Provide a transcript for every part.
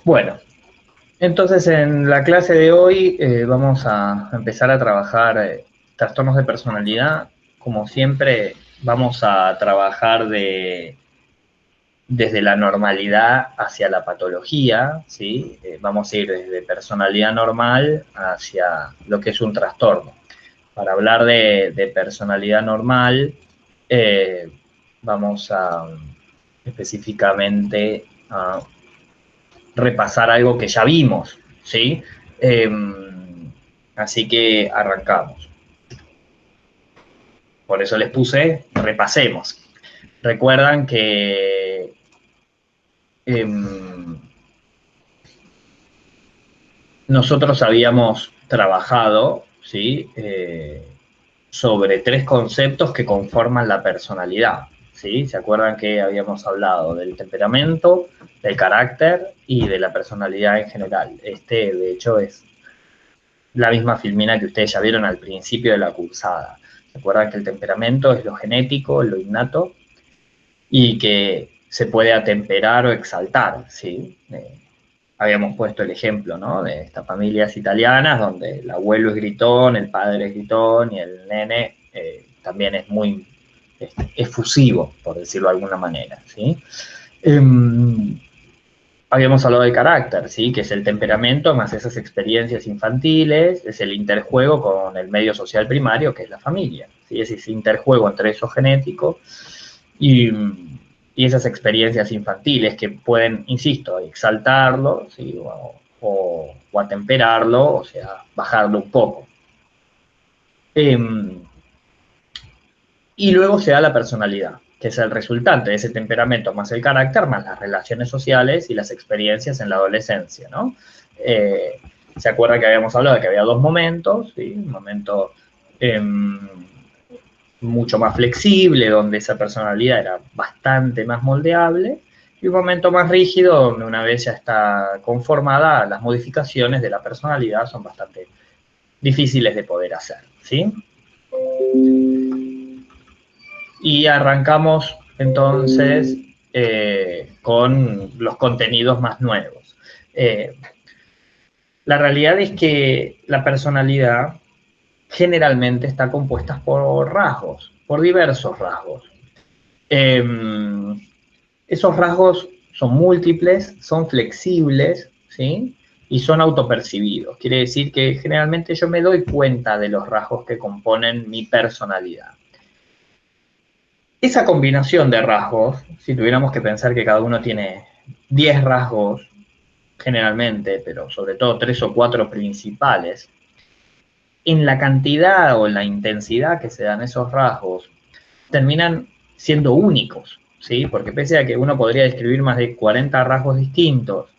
Bueno, entonces en la clase de hoy vamos a empezar a trabajar trastornos de personalidad. Como siempre, vamos a trabajar desde la normalidad hacia la patología, ¿sí? Vamos a ir desde personalidad normal hacia lo que es un trastorno. Para hablar de personalidad normal, eh, vamos a específicamente a repasar algo que ya vimos, ¿sí? Eh, Así que arrancamos. Por eso les puse repasemos. Recuerdan que eh, nosotros habíamos trabajado, ¿sí? Sobre tres conceptos que conforman la personalidad, ¿sí? ¿Se acuerdan que habíamos hablado del temperamento, del carácter y de la personalidad en general? De hecho, es la misma filmina que ustedes ya vieron al principio de la cursada. ¿Se acuerdan que el temperamento es lo genético, lo innato, y que se puede atemperar o exaltar, ¿sí? Habíamos puesto el ejemplo, ¿no? De estas familias italianas donde el abuelo es gritón, el padre es gritón y el nene también es muy efusivo, por decirlo de alguna manera, ¿sí? Eh, Habíamos hablado de carácter, ¿sí? Que es el temperamento más esas experiencias infantiles, es el interjuego con el medio social primario, que es la familia, ¿sí? Es ese interjuego entre eso genético y, y esas experiencias infantiles que pueden, insisto, exaltarlo, ¿sí? O atemperarlo, o sea, bajarlo un poco. Eh, y luego se da la personalidad, que es el resultante de ese temperamento más el carácter, más las relaciones sociales y las experiencias en la adolescencia, ¿no? ¿Se acuerda que habíamos hablado de que había dos momentos? ¿Sí? Un momento eh, mucho más flexible, donde esa personalidad era bastante más moldeable, y un momento más rígido, donde una vez ya está conformada, las modificaciones de la personalidad son bastante difíciles de poder hacer, ¿sí? Y arrancamos entonces con los contenidos más nuevos. Eh, la realidad es que la personalidad generalmente está compuesta por rasgos, por diversos rasgos. Eh, Esos rasgos son múltiples, son flexibles, ¿sí? Y son autopercibidos. Quiere decir que generalmente yo me doy cuenta de los rasgos que componen mi personalidad. Esa combinación de rasgos, si tuviéramos que pensar que cada uno tiene 10 rasgos generalmente, pero sobre todo 3 o 4 principales, en la cantidad o en la intensidad que se dan esos rasgos, terminan siendo únicos, ¿sí? Porque pese a que uno podría describir más de 40 rasgos distintos,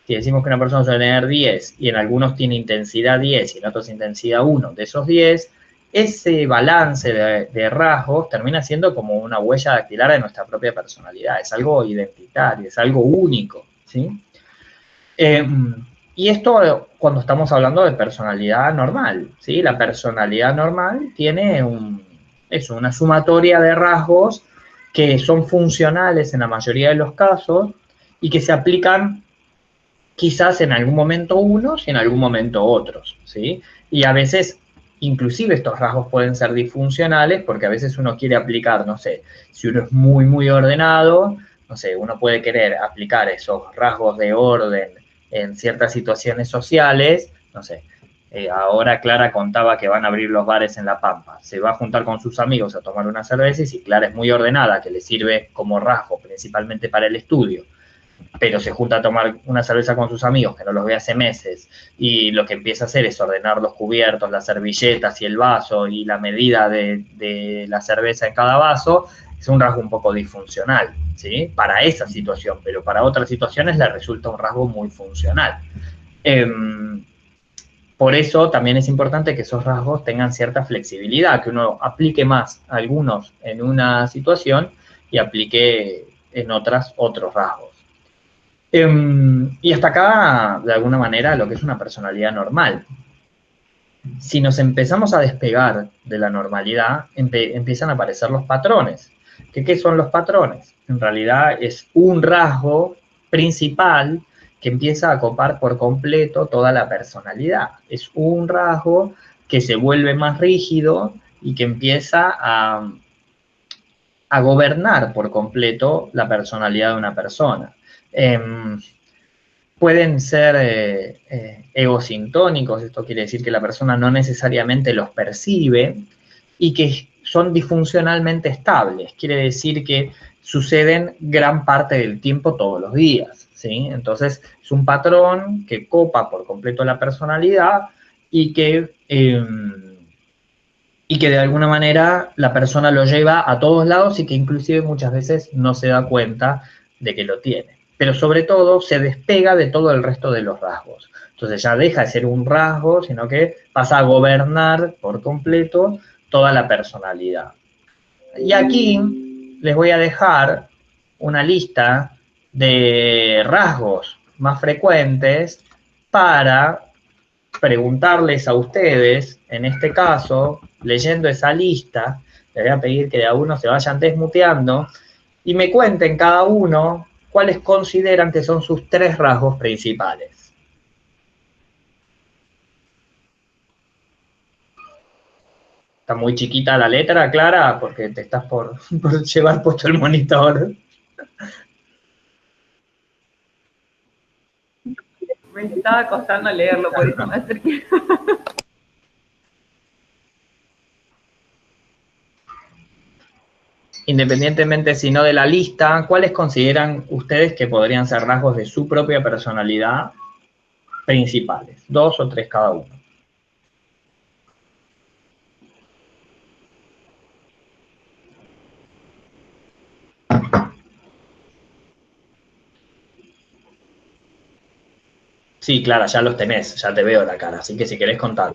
si decimos que una persona suele tener 10 y en algunos tiene intensidad 10 y en otros intensidad 1 de esos 10, ese balance de rasgos termina siendo como una huella dactilar de nuestra propia personalidad, es algo identitario, es algo único, ¿sí? Eh, y esto cuando estamos hablando de personalidad normal, ¿sí? La personalidad normal tiene una sumatoria de rasgos que son funcionales en la mayoría de los casos y que se aplican quizás en algún momento unos y en algún momento otros, ¿sí? Y a veces, inclusive estos rasgos pueden ser disfuncionales porque a veces uno quiere aplicar, no sé, si uno es muy, muy ordenado, no sé, uno puede querer aplicar esos rasgos de orden en ciertas situaciones sociales, no sé, ahora Clara contaba que van a abrir los bares en La Pampa. Se va a juntar con sus amigos a tomar una cerveza y si Clara es muy ordenada, que le sirve como rasgo principalmente para el estudio, pero se junta a tomar una cerveza con sus amigos, que no los ve hace meses, y lo que empieza a hacer es ordenar los cubiertos, las servilletas y el vaso y la medida de la cerveza en cada vaso, es un rasgo un poco disfuncional, ¿sí? Para esa situación, pero para otras situaciones le resulta un rasgo muy funcional. Eh, por eso también es importante que esos rasgos tengan cierta flexibilidad, que uno aplique más algunos en una situación y aplique en otras otros rasgos. Y hasta acá, de alguna manera, lo que es una personalidad normal. Si nos empezamos a despegar de la normalidad, empiezan a aparecer los patrones. ¿Qué son los patrones? En realidad es un rasgo principal que empieza a copar por completo toda la personalidad. Es un rasgo que se vuelve más rígido y que empieza a gobernar por completo la personalidad de una persona. Pueden ser egosintónicos, esto quiere decir que la persona no necesariamente los percibe y que son disfuncionalmente estables, quiere decir que suceden gran parte del tiempo todos los días, ¿sí? Entonces es un patrón que copa por completo la personalidad y que de alguna manera la persona lo lleva a todos lados y que inclusive muchas veces no se da cuenta de que lo tiene. Pero sobre todo se despega de todo el resto de los rasgos. Entonces ya deja de ser un rasgo, sino que pasa a gobernar por completo toda la personalidad. Y aquí les voy a dejar una lista de rasgos más frecuentes para preguntarles a ustedes, en este caso, leyendo esa lista, les voy a pedir que de a uno se vayan desmuteando y me cuenten cada uno cuáles consideran que son sus 3 rasgos principales. Está muy chiquita la letra, Clara, porque te estás por llevar puesto el monitor. Me estaba costando leerlo, por eso me acerqué. Independientemente si no de la lista, ¿cuáles consideran ustedes que podrían ser rasgos de su propia personalidad principales? 2 o 3 cada uno. Sí, Clara, ya los tenés, ya te veo la cara, así que si querés contar.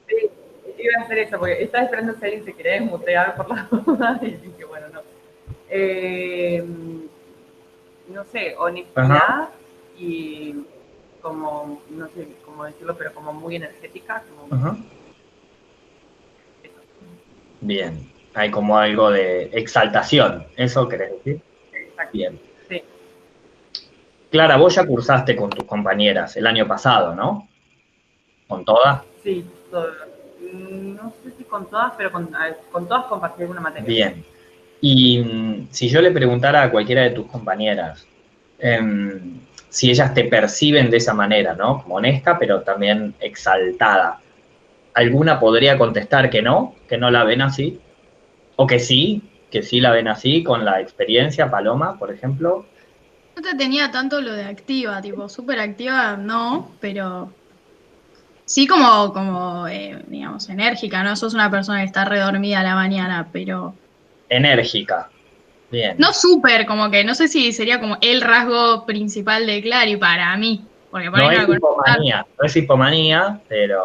Sí, iba a hacer eso, porque estaba esperando si alguien se quería desmutear por la duda y dije, bueno, no. No sé, Ajá. honestidad y como, no sé cómo decirlo, pero como muy energética. Como Ajá. eso. Bien, hay como algo de exaltación, ¿eso querés decir? Exacto. Bien. Sí, Clara, vos ya cursaste con tus compañeras el año pasado, ¿no? ¿Con todas? sí, todo. No sé si con todas, pero con todas compartí alguna materia. Bien. Y si yo le preguntara a cualquiera de tus compañeras, si ellas te perciben de esa manera, ¿no? Como honesta, pero también exaltada, ¿alguna podría contestar que no la ven así? O que sí la ven así, con la experiencia, Paloma, por ejemplo. No te tenía tanto lo de activa, tipo, súper activa, no, pero sí digamos, enérgica, ¿no? Sos una persona que está redormida a la mañana, pero Enérgica. Bien. no súper, como que no sé si sería como el rasgo principal de Clary para mí, porque por ahí No no es la conozco tanto. hipomanía, no es hipomanía, pero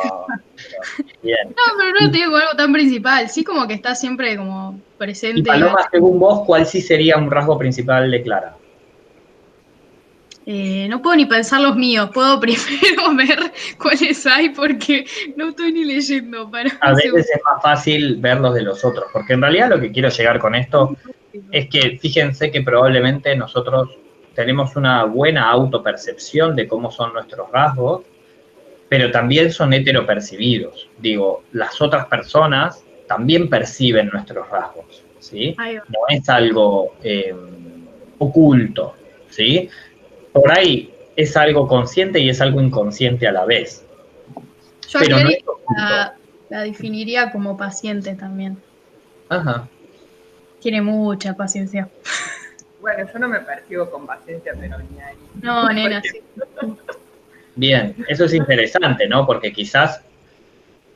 bien. No, pero no te Y, digo algo tan principal, sí como que está siempre como y presente. Paloma, según vos, ¿cuál sí sería un rasgo principal de Clara? No puedo ni pensar los míos, puedo primero ver cuáles hay porque no estoy ni leyendo para A un veces segundo. es más fácil ver los de los otros, porque en realidad lo que quiero llegar con esto es que fíjense que probablemente nosotros tenemos una buena autopercepción de cómo son nuestros rasgos, pero también son heteropercibidos. Digo, las otras personas también perciben nuestros rasgos, ¿sí? Ahí va. No es algo oculto, ¿sí? Por ahí es algo consciente y es algo inconsciente a la vez, Yo a pero no Clary es oculto. la definiría como paciente también. Ajá. Tiene mucha paciencia. Bueno, yo no me percibo con paciencia, pero ni ahí. No, nena, Porque sí. Bien, eso es interesante, ¿no? Porque quizás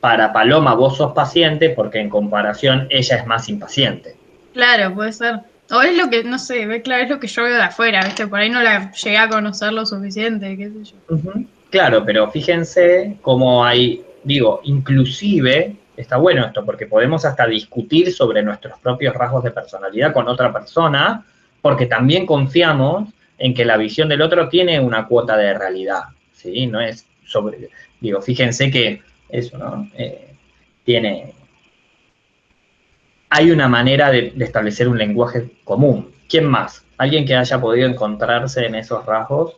para Paloma vos sos paciente porque en comparación ella es más impaciente. Claro, puede ser. O es lo que, no sé, claro, es lo que yo veo de afuera, ¿viste? Por ahí no la llegué a conocer lo suficiente, qué sé yo. Ujú. Claro, pero fíjense cómo hay, digo, inclusive, está bueno esto, porque podemos hasta discutir sobre nuestros propios rasgos de personalidad con otra persona, porque también confiamos en que la visión del otro tiene una cuota de realidad, ¿sí? No es sobre, digo, fíjense que eso, ¿no? Tiene, hay una manera de establecer un lenguaje común. ¿Quién más? ¿Alguien que haya podido encontrarse en esos rasgos?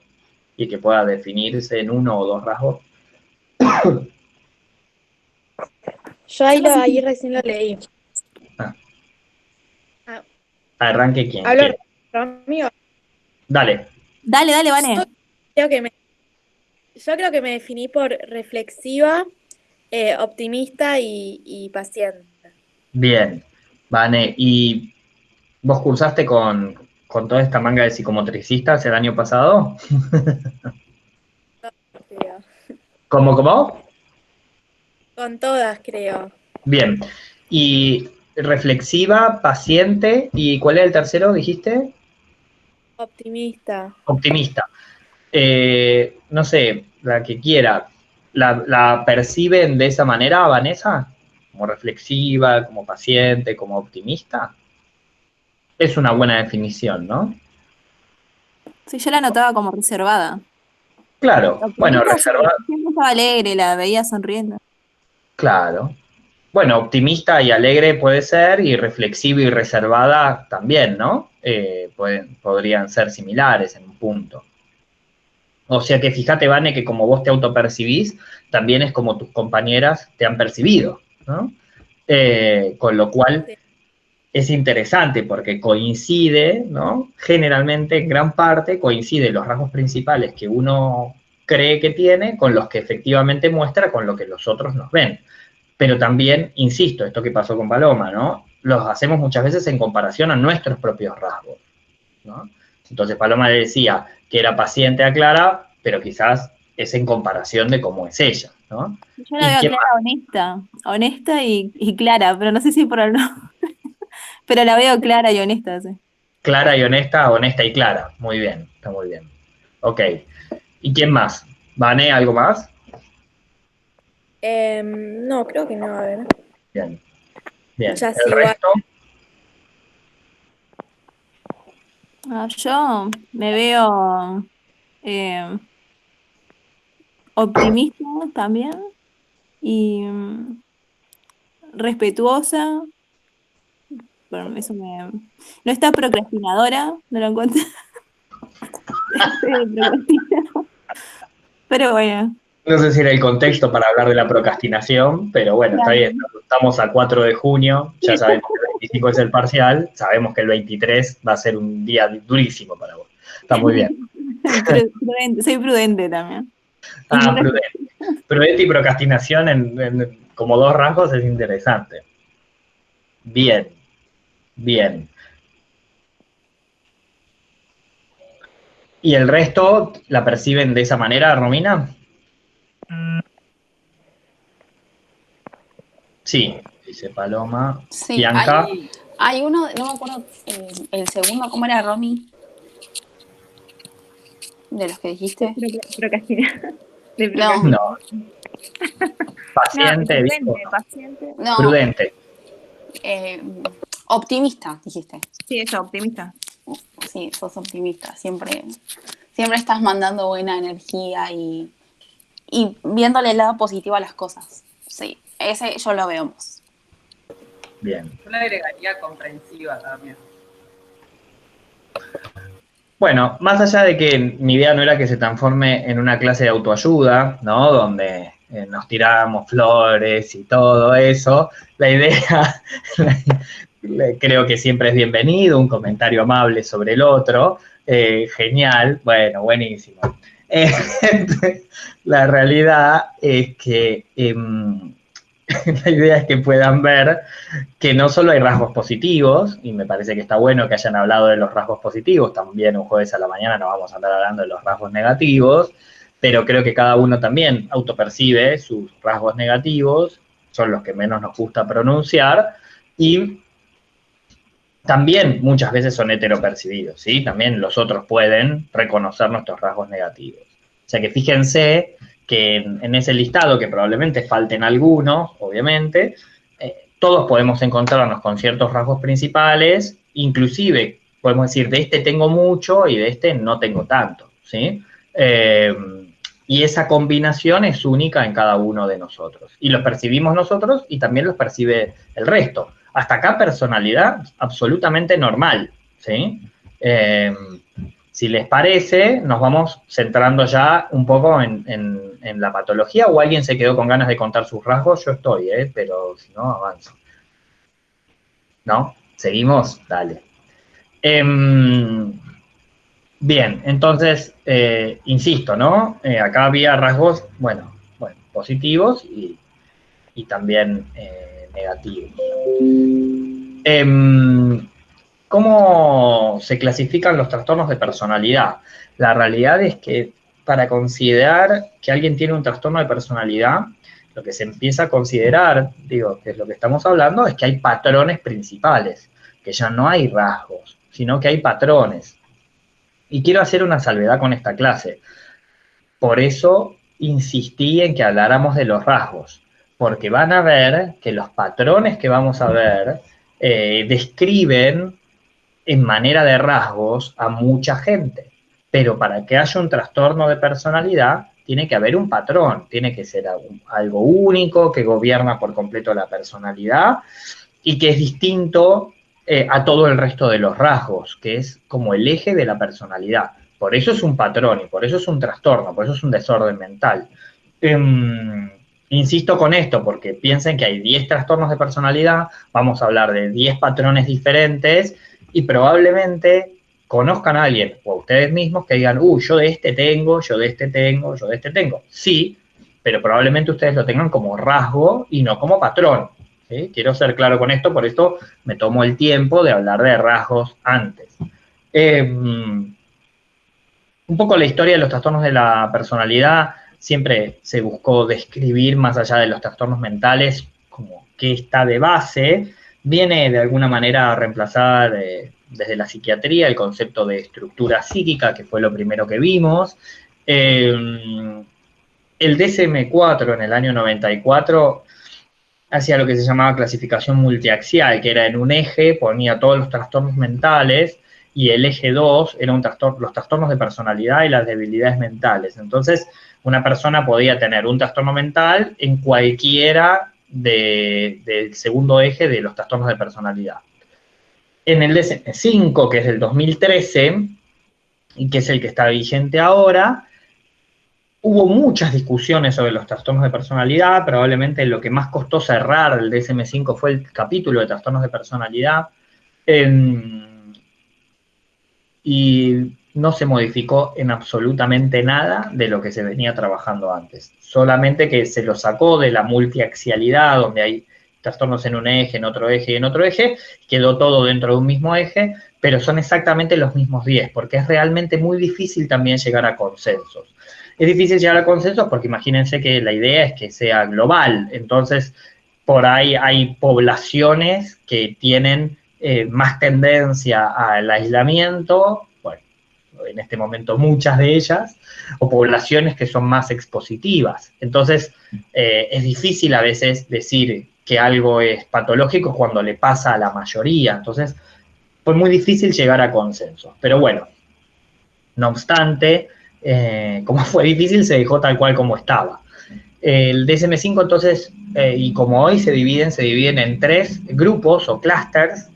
y que pueda definirse en uno o dos rasgos. Yo ahí recién lo leí. Arranque quien Hablo quiera. Romy. Dale. Dale, Vane. Yo creo que me definí por reflexiva, optimista y paciente. Bien. Vane, ¿y vos cursaste con toda esta manga de psicomotricistas el año pasado? Creo. ¿Cómo? Con todas, creo. Bien. Y reflexiva, paciente, ¿y cuál es el tercero, dijiste? Optimista. Optimista. No sé, la que quiera. ¿La perciben de esa manera, Vanessa? ¿Como reflexiva, como paciente, como optimista? Es una buena definición, ¿no? Sí, yo la notaba como reservada. Claro, bueno, Optimista, sí, reservada, siempre estaba alegre, la veía sonriendo. claro. Bueno, optimista y alegre puede ser, y reflexiva y reservada también, ¿no? Podrían ser similares en un punto. O sea que fíjate, Vane, que como vos te autopercibís, también es como tus compañeras te han percibido, ¿no? Con lo cual Sí. es interesante porque coincide, ¿no? Generalmente, en gran parte, coinciden los rasgos principales que uno cree que tiene con los que efectivamente muestra con lo que los otros nos ven. Pero también, insisto, esto que pasó con Paloma, ¿no? Los hacemos muchas veces en comparación a nuestros propios rasgos, ¿no? Entonces Paloma le decía que era paciente a Clara, pero quizás es en comparación de cómo es ella, ¿no? Yo la veo a ¿Quién Clara honesta y clara, pero no sé si por el nombre. Pero la veo clara y honesta, sí. Clara y honesta, honesta y clara. Muy bien, está muy bien. Ok. ¿Y quién más? ¿Vane, algo más? No, creo que no, a ver. Bien. Bien. Muchas ¿El igual. resto? Yo me veo optimista también y respetuosa. Bueno, eso no está procrastinadora, no lo encuentro. Pero bueno, No sé si era el contexto para hablar de la procrastinación, pero bueno, está bien. Estamos a 4 de junio, ya sabemos que el 25 es el parcial, sabemos que el 23 va a ser un día durísimo para vos. Está muy bien. soy prudente también. Ah, prudente. Prudente y procrastinación como dos rasgos es interesante. Bien, bien. ¿Y el resto la perciben de esa manera, Romina? Sí, dice Paloma. Sí, Bianca. hay uno, no me acuerdo el segundo, ¿cómo era, Romy? De los que dijiste. Procrastinar. No, No. Paciente, dijo. Paciente. no, Prudente. optimista, dijiste. Sí, eso, optimista. Sí, sos optimista. Siempre estás mandando buena energía y viéndole el lado positivo a las cosas. Sí, ese yo lo veo más. Bien. Yo le agregaría comprensiva también. Bueno, más allá de que mi idea no era que se transforme en una clase de autoayuda, ¿no? Donde nos tiramos flores y todo eso, la idea, creo que siempre es bienvenido, un comentario amable sobre el otro, genial, bueno, buenísimo. La realidad es que la idea es que puedan ver que no solo hay rasgos positivos, y me parece que está bueno que hayan hablado de los rasgos positivos, también un jueves a la mañana nos vamos a andar hablando de los rasgos negativos, pero creo que cada uno también autopercibe sus rasgos negativos, son los que menos nos gusta pronunciar, y también muchas veces son heteropercibidos, ¿sí? También los otros pueden reconocer nuestros rasgos negativos. O sea que fíjense que en ese listado, que probablemente falten algunos, obviamente, todos podemos encontrarnos con ciertos rasgos principales, inclusive podemos decir, de este tengo mucho y de este no tengo tanto, ¿sí? Y esa combinación es única en cada uno de nosotros. Y los percibimos nosotros y también los percibe el resto. Hasta acá personalidad absolutamente normal, ¿sí? Si les parece, nos vamos centrando ya un poco en la patología, o alguien se quedó con ganas de contar sus rasgos. Yo estoy, pero si no, avanzo. ¿No? ¿Seguimos? Dale. Bien, entonces, insisto, ¿no? Acá había rasgos, bueno, positivos y también negativos. ¿Cómo se clasifican los trastornos de personalidad? La realidad es que para considerar que alguien tiene un trastorno de personalidad, lo que se empieza a considerar, digo, que es lo que estamos hablando, es que hay patrones principales, que ya no hay rasgos, sino que hay patrones. Y quiero hacer una salvedad con esta clase. Por eso insistí en que habláramos de los rasgos, porque van a ver que los patrones que vamos a ver describen en manera de rasgos a mucha gente. Pero para que haya un trastorno de personalidad, tiene que haber un patrón, tiene que ser algo único, que gobierna por completo la personalidad y que es distinto a todo el resto de los rasgos, que es como el eje de la personalidad. Por eso es un patrón y por eso es un trastorno, por eso es un desorden mental. Insisto con esto, porque piensen que hay 10 trastornos de personalidad, vamos a hablar de 10 patrones diferentes y probablemente conozcan a alguien o a ustedes mismos que digan, yo de este tengo, yo de este tengo, yo de este tengo. Sí, pero probablemente ustedes lo tengan como rasgo y no como patrón. ¿Sí? Quiero ser claro con esto, por esto me tomo el tiempo de hablar de rasgos antes. Un poco la historia de los trastornos de la personalidad siempre se buscó describir, más allá de los trastornos mentales, como que está de base, viene de alguna manera a reemplazar desde la psiquiatría el concepto de estructura psíquica, que fue lo primero que vimos. El DSM-4 en el año 94 hacía lo que se llamaba clasificación multiaxial, que era en un eje, ponía todos los trastornos mentales, y el eje 2 eran los trastornos de personalidad y las debilidades mentales. Entonces, una persona podía tener un trastorno mental en cualquiera del segundo eje de los trastornos de personalidad. En el DSM-5, que es del 2013, y que es el que está vigente ahora, hubo muchas discusiones sobre los trastornos de personalidad. Probablemente lo que más costó cerrar el DSM-5 fue el capítulo de trastornos de personalidad. Y no se modificó en absolutamente nada de lo que se venía trabajando antes. Solamente que se lo sacó de la multiaxialidad, donde hay trastornos en un eje, en otro eje y en otro eje, quedó todo dentro de un mismo eje, pero son exactamente los mismos 10, porque es realmente muy difícil también llegar a consensos. Es difícil llegar a consensos porque imagínense que la idea es que sea global, entonces por ahí hay poblaciones que tienen más tendencia al aislamiento, bueno, en este momento muchas de ellas, o poblaciones que son más expositivas. Entonces, es difícil a veces decir que algo es patológico cuando le pasa a la mayoría. Entonces, fue muy difícil llegar a consenso. Pero bueno, no obstante, como fue difícil, se dejó tal cual como estaba. El DSM-5, entonces, y como hoy se dividen en 3 grupos o clústeres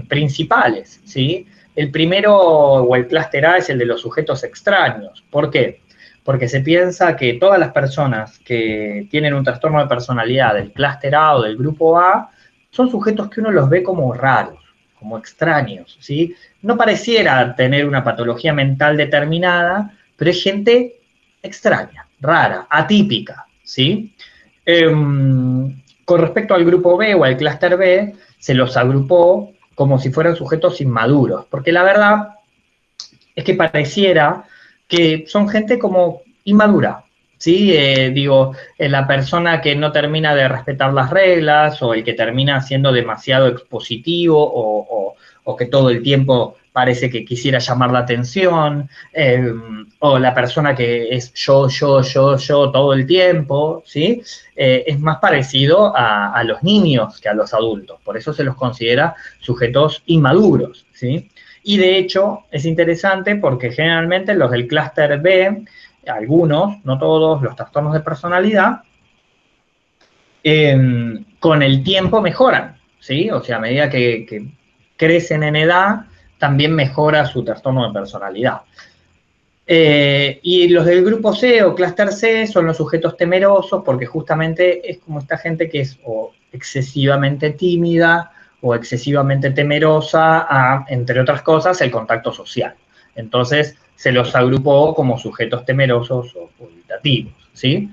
principales, ¿sí? El primero, o el clúster A, es el de los sujetos extraños. ¿Por qué? Porque se piensa que todas las personas que tienen un trastorno de personalidad del clúster A o del grupo A son sujetos que uno los ve como raros, como extraños, ¿sí? No pareciera tener una patología mental determinada, pero es gente extraña, rara, atípica, ¿sí? Con respecto al grupo B o al clúster B, se los agrupó como si fueran sujetos inmaduros, porque la verdad es que pareciera que son gente como inmadura, ¿sí? La persona que no termina de respetar las reglas, o el que termina siendo demasiado expositivo, o que todo el tiempo parece que quisiera llamar la atención, o la persona que es yo todo el tiempo, ¿sí? Es más parecido a los niños que a los adultos, por eso se los considera sujetos inmaduros, ¿sí? Y de hecho es interesante porque generalmente los del clúster B, algunos, no todos, los trastornos de personalidad, con el tiempo mejoran, ¿sí? O sea, a medida que crecen en edad, también mejora su trastorno de personalidad. Y los del grupo C o clúster C son los sujetos temerosos, porque justamente es como esta gente que es o excesivamente tímida o excesivamente temerosa a, entre otras cosas, el contacto social. Entonces se los agrupó como sujetos temerosos o evitativos, ¿sí?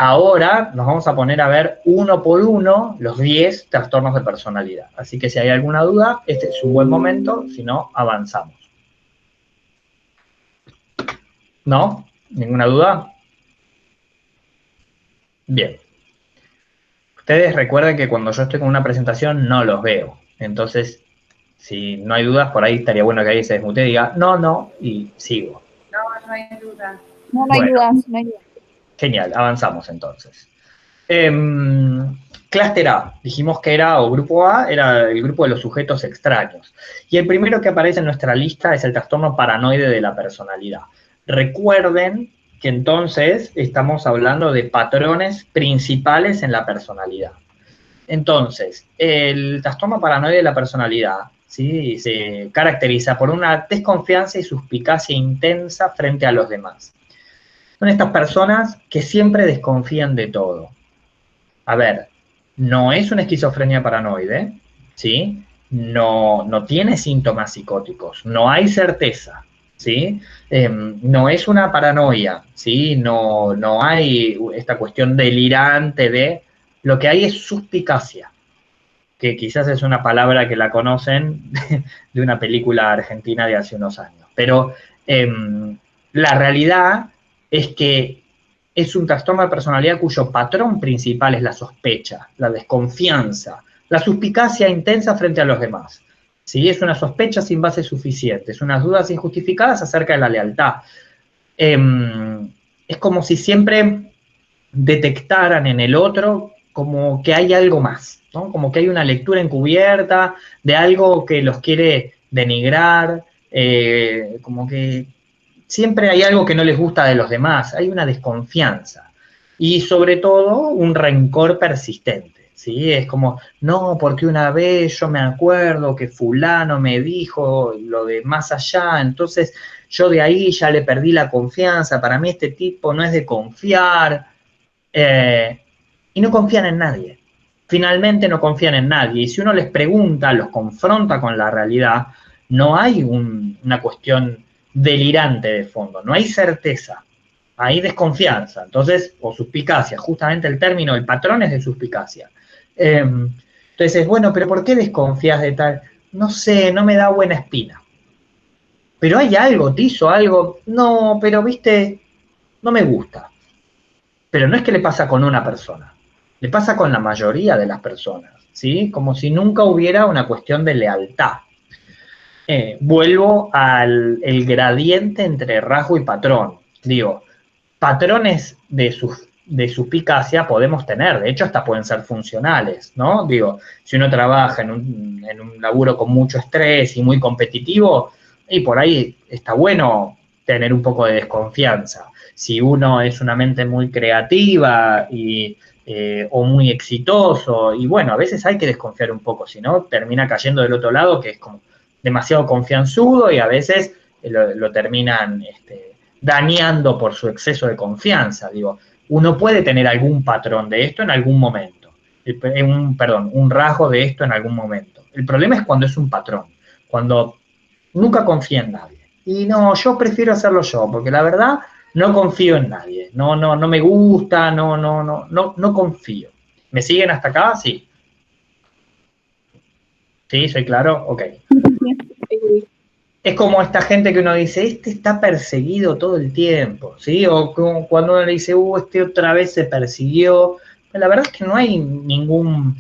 Ahora nos vamos a poner a ver uno por uno los 10 trastornos de personalidad. Así que si hay alguna duda, este es un buen momento, si no, avanzamos. ¿No? ¿Ninguna duda? Bien. Ustedes recuerden que cuando yo estoy con una presentación no los veo. Entonces, si no hay dudas, por ahí estaría bueno que alguien se desmutee y diga, no, y sigo. No hay duda. No, no hay Bueno. dudas, no hay dudas. Genial, avanzamos entonces. Clúster A, dijimos que era, o grupo A, era el grupo de los sujetos extraños. Y el primero que aparece en nuestra lista es el trastorno paranoide de la personalidad. Recuerden que entonces estamos hablando de patrones principales en la personalidad. Entonces, el trastorno paranoide de la personalidad, ¿sí?, se caracteriza por una desconfianza y suspicacia intensa frente a los demás. Son estas personas que siempre desconfían de todo. A ver, no es una esquizofrenia paranoide, ¿sí? No tiene síntomas psicóticos, no hay certeza, ¿sí? No es una paranoia, ¿sí? No hay esta cuestión delirante de... Lo que hay es suspicacia, que quizás es una palabra que la conocen de una película argentina de hace unos años. Pero la realidad es que es un trastorno de personalidad cuyo patrón principal es la sospecha, la desconfianza, la suspicacia intensa frente a los demás. ¿Sí? Es una sospecha sin base suficiente, es unas dudas injustificadas acerca de la lealtad. Es como si siempre detectaran en el otro como que hay algo más, ¿no? Como que hay una lectura encubierta de algo que los quiere denigrar, como que siempre hay algo que no les gusta de los demás, hay una desconfianza y sobre todo un rencor persistente, ¿sí? Es como, no, porque una vez yo me acuerdo que fulano me dijo lo de más allá, entonces yo de ahí ya le perdí la confianza, para mí este tipo no es de confiar, y no confían en nadie. Finalmente no confían en nadie, y si uno les pregunta, los confronta con la realidad, no hay una cuestión delirante de fondo, no hay certeza, hay desconfianza, entonces, o suspicacia, justamente el término, el patrón es de suspicacia. Entonces, bueno, pero ¿por qué desconfías de tal? No sé, no me da buena espina. Pero hay algo, te hizo algo, no, pero viste, no me gusta. Pero no es que le pasa con una persona, le pasa con la mayoría de las personas, ¿sí? Como si nunca hubiera una cuestión de lealtad. Vuelvo al gradiente entre rasgo y patrón. Digo, patrones de suspicacia podemos tener, de hecho hasta pueden ser funcionales, ¿no? Digo, si uno trabaja en un laburo con mucho estrés y muy competitivo, y por ahí está bueno tener un poco de desconfianza. Si uno es una mente muy creativa o muy exitoso, y bueno, a veces hay que desconfiar un poco, si no, termina cayendo del otro lado, que es como demasiado confianzudo y a veces lo terminan dañando por su exceso de confianza. Digo, uno puede tener algún patrón de esto en algún momento, un rasgo de esto en algún momento. El problema es cuando es un patrón, cuando nunca confía en nadie. Y no, yo prefiero hacerlo yo, porque la verdad no confío en nadie, no me gusta, no confío. ¿Me siguen hasta acá? Sí. ¿Sí? ¿Soy claro? Ok. Es como esta gente que uno dice, este está perseguido todo el tiempo, ¿sí? O como cuando uno le dice, este otra vez se persiguió. Pero la verdad es que no hay ningún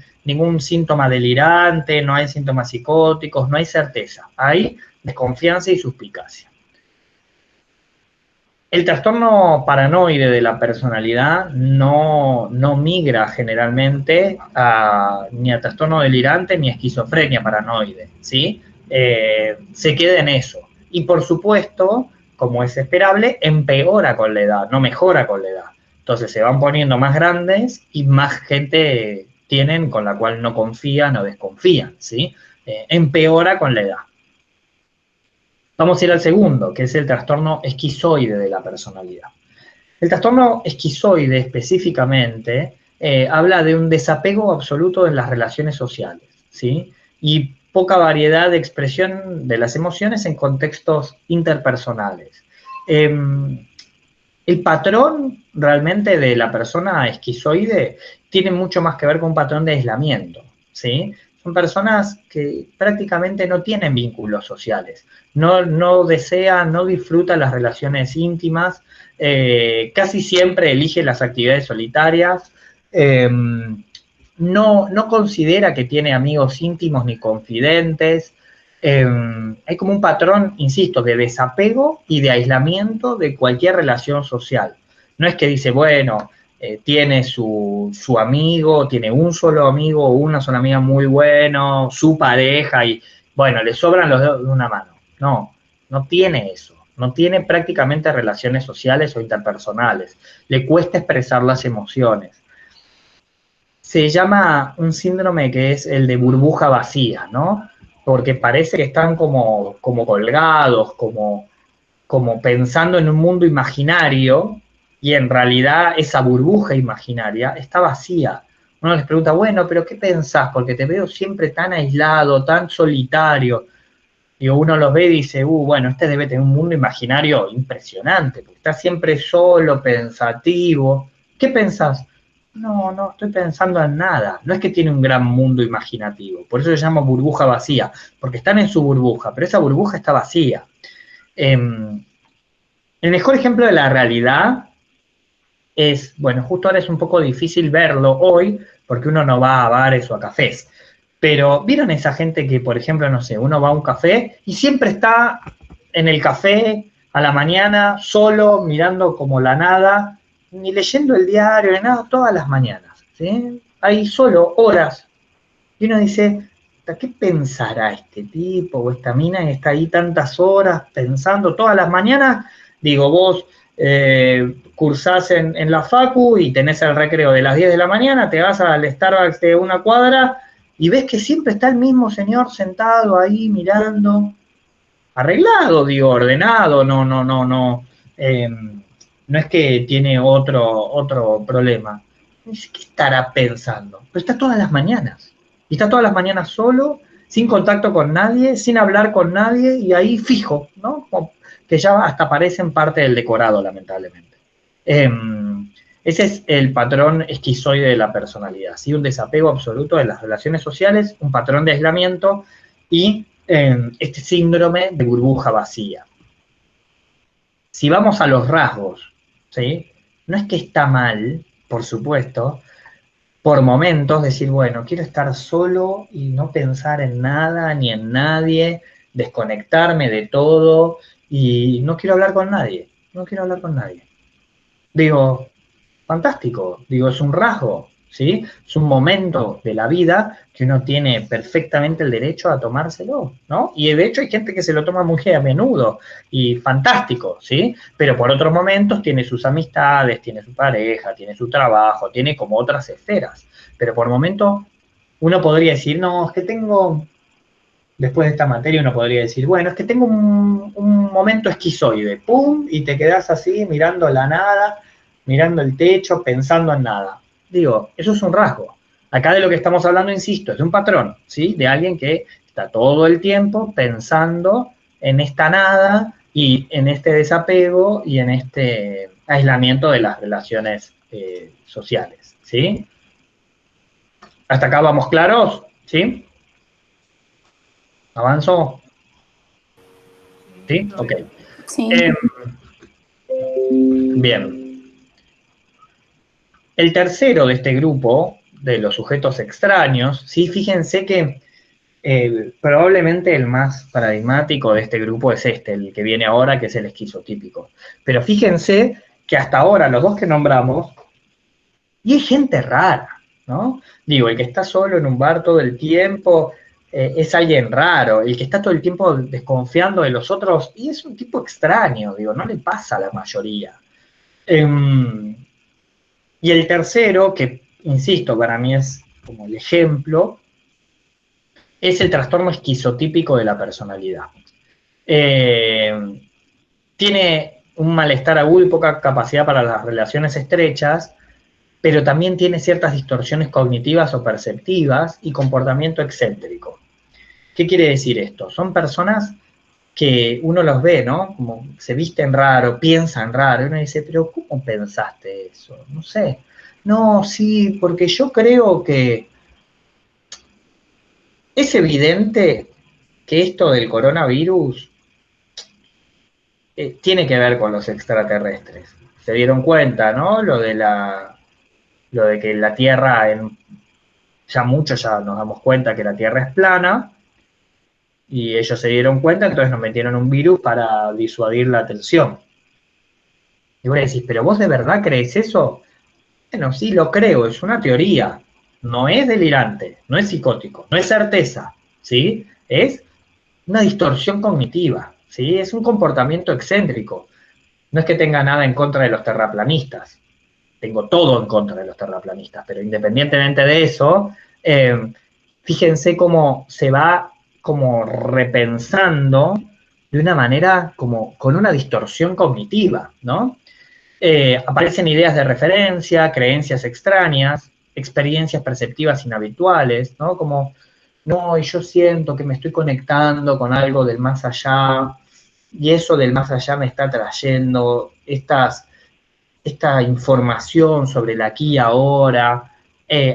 síntoma delirante, no hay síntomas psicóticos, no hay certeza. Hay desconfianza y suspicacia. El trastorno paranoide de la personalidad no migra generalmente ni a trastorno delirante ni a esquizofrenia paranoide, ¿sí? Se queda en eso. Y por supuesto, como es esperable, empeora con la edad, no mejora con la edad. Entonces se van poniendo más grandes y más gente tienen con la cual no confían o desconfían, ¿sí? Empeora con la edad. Vamos a ir al segundo, que es el trastorno esquizoide de la personalidad. El trastorno esquizoide específicamente habla de un desapego absoluto en las relaciones sociales, ¿sí? Y poca variedad de expresión de las emociones en contextos interpersonales. El patrón realmente de la persona esquizoide tiene mucho más que ver con un patrón de aislamiento, ¿sí? Son personas que prácticamente no tienen vínculos sociales, no desean, no disfrutan las relaciones íntimas, casi siempre elige las actividades solitarias, no considera que tiene amigos íntimos ni confidentes. Hay como un patrón, insisto, de desapego y de aislamiento de cualquier relación social. No es que dice, bueno, tiene su amigo, tiene un solo amigo o una sola amiga muy bueno, su pareja y, bueno, le sobran los dedos de una mano. No tiene eso. No tiene prácticamente relaciones sociales o interpersonales. Le cuesta expresar las emociones. Se llama un síndrome que es el de burbuja vacía, ¿no? Porque parece que están como colgados, como pensando en un mundo imaginario, y en realidad esa burbuja imaginaria está vacía. Uno les pregunta, bueno, pero ¿qué pensás? Porque te veo siempre tan aislado, tan solitario. Y uno los ve y dice, bueno, este debe tener un mundo imaginario impresionante, porque está siempre solo, pensativo. ¿Qué pensás? No estoy pensando en nada. No es que tiene un gran mundo imaginativo. Por eso se llama burbuja vacía, porque están en su burbuja, pero esa burbuja está vacía. El mejor ejemplo de la realidad es, bueno, justo ahora es un poco difícil verlo hoy, porque uno no va a bares o a cafés. Pero, ¿vieron esa gente que, por ejemplo, no sé, uno va a un café y siempre está en el café a la mañana, solo, mirando como la nada, ni leyendo el diario, ni nada, todas las mañanas, ¿sí? Ahí solo, horas. Y uno dice, ¿qué pensará este tipo o esta mina que está ahí tantas horas pensando todas las mañanas? Digo, vos cursás en la facu y tenés el recreo de las 10 de la mañana, te vas al Starbucks de una cuadra y ves que siempre está el mismo señor sentado ahí mirando, arreglado, digo, ordenado, no es que tiene otro problema. Dice, ¿qué estará pensando? Pero está todas las mañanas. Y está todas las mañanas solo, sin contacto con nadie, sin hablar con nadie, y ahí fijo, ¿no? Como que ya hasta parecen parte del decorado, lamentablemente. Ese es el patrón esquizoide de la personalidad, ¿sí? Un desapego absoluto de las relaciones sociales, un patrón de aislamiento y este síndrome de burbuja vacía. Si vamos a los rasgos, ¿sí? No es que está mal, por supuesto, por momentos decir, bueno, quiero estar solo y no pensar en nada ni en nadie, desconectarme de todo y no quiero hablar con nadie, no quiero hablar con nadie. Digo, fantástico, digo, es un rasgo, ¿sí? Es un momento de la vida que uno tiene perfectamente el derecho a tomárselo, ¿no? Y de hecho hay gente que se lo toma muy a menudo y fantástico, ¿sí? Pero por otros momentos tiene sus amistades, tiene su pareja, tiene su trabajo, tiene como otras esferas. Pero por momentos uno podría decir, no, es que tengo, después de esta materia uno podría decir, bueno, es que tengo un momento esquizoide, pum, y te quedás así mirando la nada, mirando el techo, pensando en nada. Digo, eso es un rasgo. Acá de lo que estamos hablando, insisto, es de un patrón, ¿sí? De alguien que está todo el tiempo pensando en esta nada y en este desapego y en este aislamiento de las relaciones sociales, ¿sí? ¿Hasta acá vamos claros? ¿Sí? ¿Avanzo? ¿Sí? Ok. Sí. Bien. El tercero de este grupo, de los sujetos extraños, ¿sí? Fíjense que probablemente el más paradigmático de este grupo es este, el que viene ahora, que es el esquizotípico. Pero fíjense que hasta ahora los dos que nombramos, y hay gente rara, ¿no? Digo, el que está solo en un bar todo el tiempo es alguien raro, el que está todo el tiempo desconfiando de los otros, y es un tipo extraño, digo, no le pasa a la mayoría. Y el tercero, que insisto, para mí es como el ejemplo, es el trastorno esquizotípico de la personalidad. Tiene un malestar agudo y poca capacidad para las relaciones estrechas, pero también tiene ciertas distorsiones cognitivas o perceptivas y comportamiento excéntrico. ¿Qué quiere decir esto? Son personas que uno los ve, ¿no? Como se visten raro, piensan raro, y uno dice, pero ¿cómo pensaste eso? No sé. No, sí, porque yo creo que es evidente que esto del coronavirus tiene que ver con los extraterrestres. Se dieron cuenta, ¿no? Lo de que la Tierra, ya muchos ya nos damos cuenta que la Tierra es plana, y ellos se dieron cuenta, entonces nos metieron un virus para disuadir la atención. Y vos decís, ¿pero vos de verdad crees eso? Bueno, sí, lo creo, es una teoría. No es delirante, no es psicótico, no es certeza, ¿sí? Es una distorsión cognitiva, ¿sí? Es un comportamiento excéntrico. No es que tenga nada en contra de los terraplanistas. Tengo todo en contra de los terraplanistas, pero independientemente de eso, fíjense cómo se va como repensando de una manera como con una distorsión cognitiva, ¿no? Aparecen ideas de referencia, creencias extrañas, experiencias perceptivas inhabituales, ¿no? Como, no, y yo siento que me estoy conectando con algo del más allá, y eso del más allá me está trayendo esta información sobre el aquí y ahora,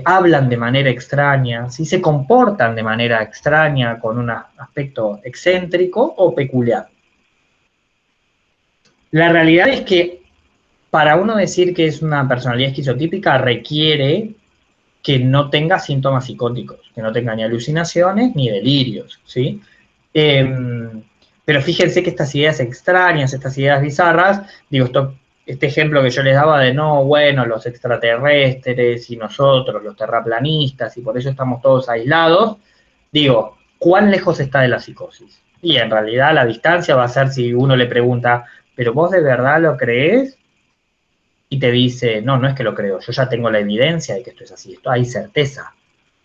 hablan de manera extraña, ¿sí? Se comportan de manera extraña con un aspecto excéntrico o peculiar. La realidad es que para uno decir que es una personalidad esquizotípica requiere que no tenga síntomas psicóticos, que no tenga ni alucinaciones ni delirios, ¿sí? Pero fíjense que estas ideas extrañas, estas ideas bizarras, digo, este ejemplo que yo les daba de no, bueno, los extraterrestres y nosotros, los terraplanistas, y por eso estamos todos aislados, digo, ¿cuán lejos está de la psicosis? Y en realidad la distancia va a ser si uno le pregunta, ¿pero vos de verdad lo creés? Y te dice, no, no es que lo creo, yo ya tengo la evidencia de que esto es así, esto hay certeza.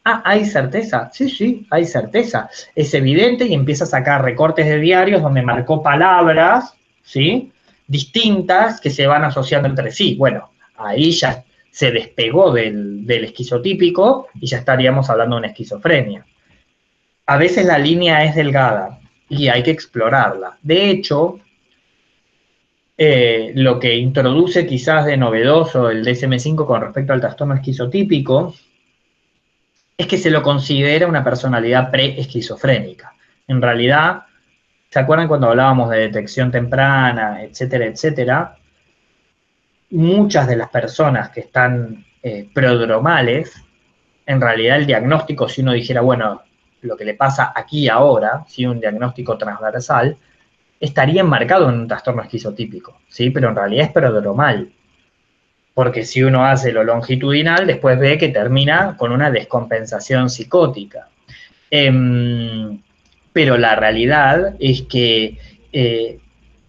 Ah, ¿hay certeza? Sí, sí, hay certeza. Es evidente y empieza a sacar recortes de diarios donde marcó palabras, ¿sí? Distintas que se van asociando entre sí. Bueno, ahí ya se despegó del esquizotípico y ya estaríamos hablando de una esquizofrenia. A veces la línea es delgada y hay que explorarla. De hecho, lo que introduce quizás de novedoso el DSM-5 con respecto al trastorno esquizotípico es que se lo considera una personalidad pre-esquizofrénica. En realidad, ¿se acuerdan cuando hablábamos de detección temprana, etcétera, etcétera? Muchas de las personas que están prodromales, en realidad el diagnóstico, si uno dijera, bueno, lo que le pasa aquí y ahora, si un diagnóstico transversal, estaría enmarcado en un trastorno esquizotípico, ¿sí? Pero en realidad es prodromal. Porque si uno hace lo longitudinal, después ve que termina con una descompensación psicótica. Pero la realidad es que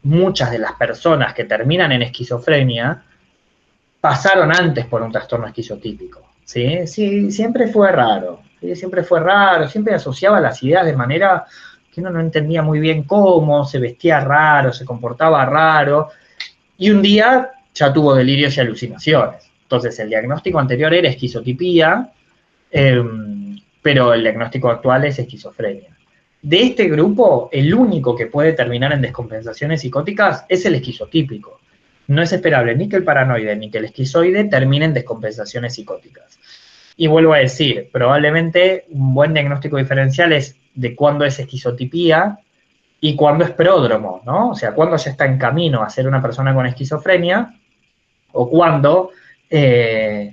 muchas de las personas que terminan en esquizofrenia pasaron antes por un trastorno esquizotípico, ¿sí? Sí, siempre fue raro, ¿sí? Siempre asociaba las ideas de manera que uno no entendía muy bien cómo, se vestía raro, se comportaba raro, y un día ya tuvo delirios y alucinaciones. Entonces el diagnóstico anterior era esquizotipía, pero el diagnóstico actual es esquizofrenia. De este grupo, el único que puede terminar en descompensaciones psicóticas es el esquizotípico. No es esperable ni que el paranoide ni que el esquizoide terminen en descompensaciones psicóticas. Y vuelvo a decir, probablemente un buen diagnóstico diferencial es de cuándo es esquizotipía y cuándo es pródromo, ¿no? O sea, cuándo ya está en camino a ser una persona con esquizofrenia o cuándo en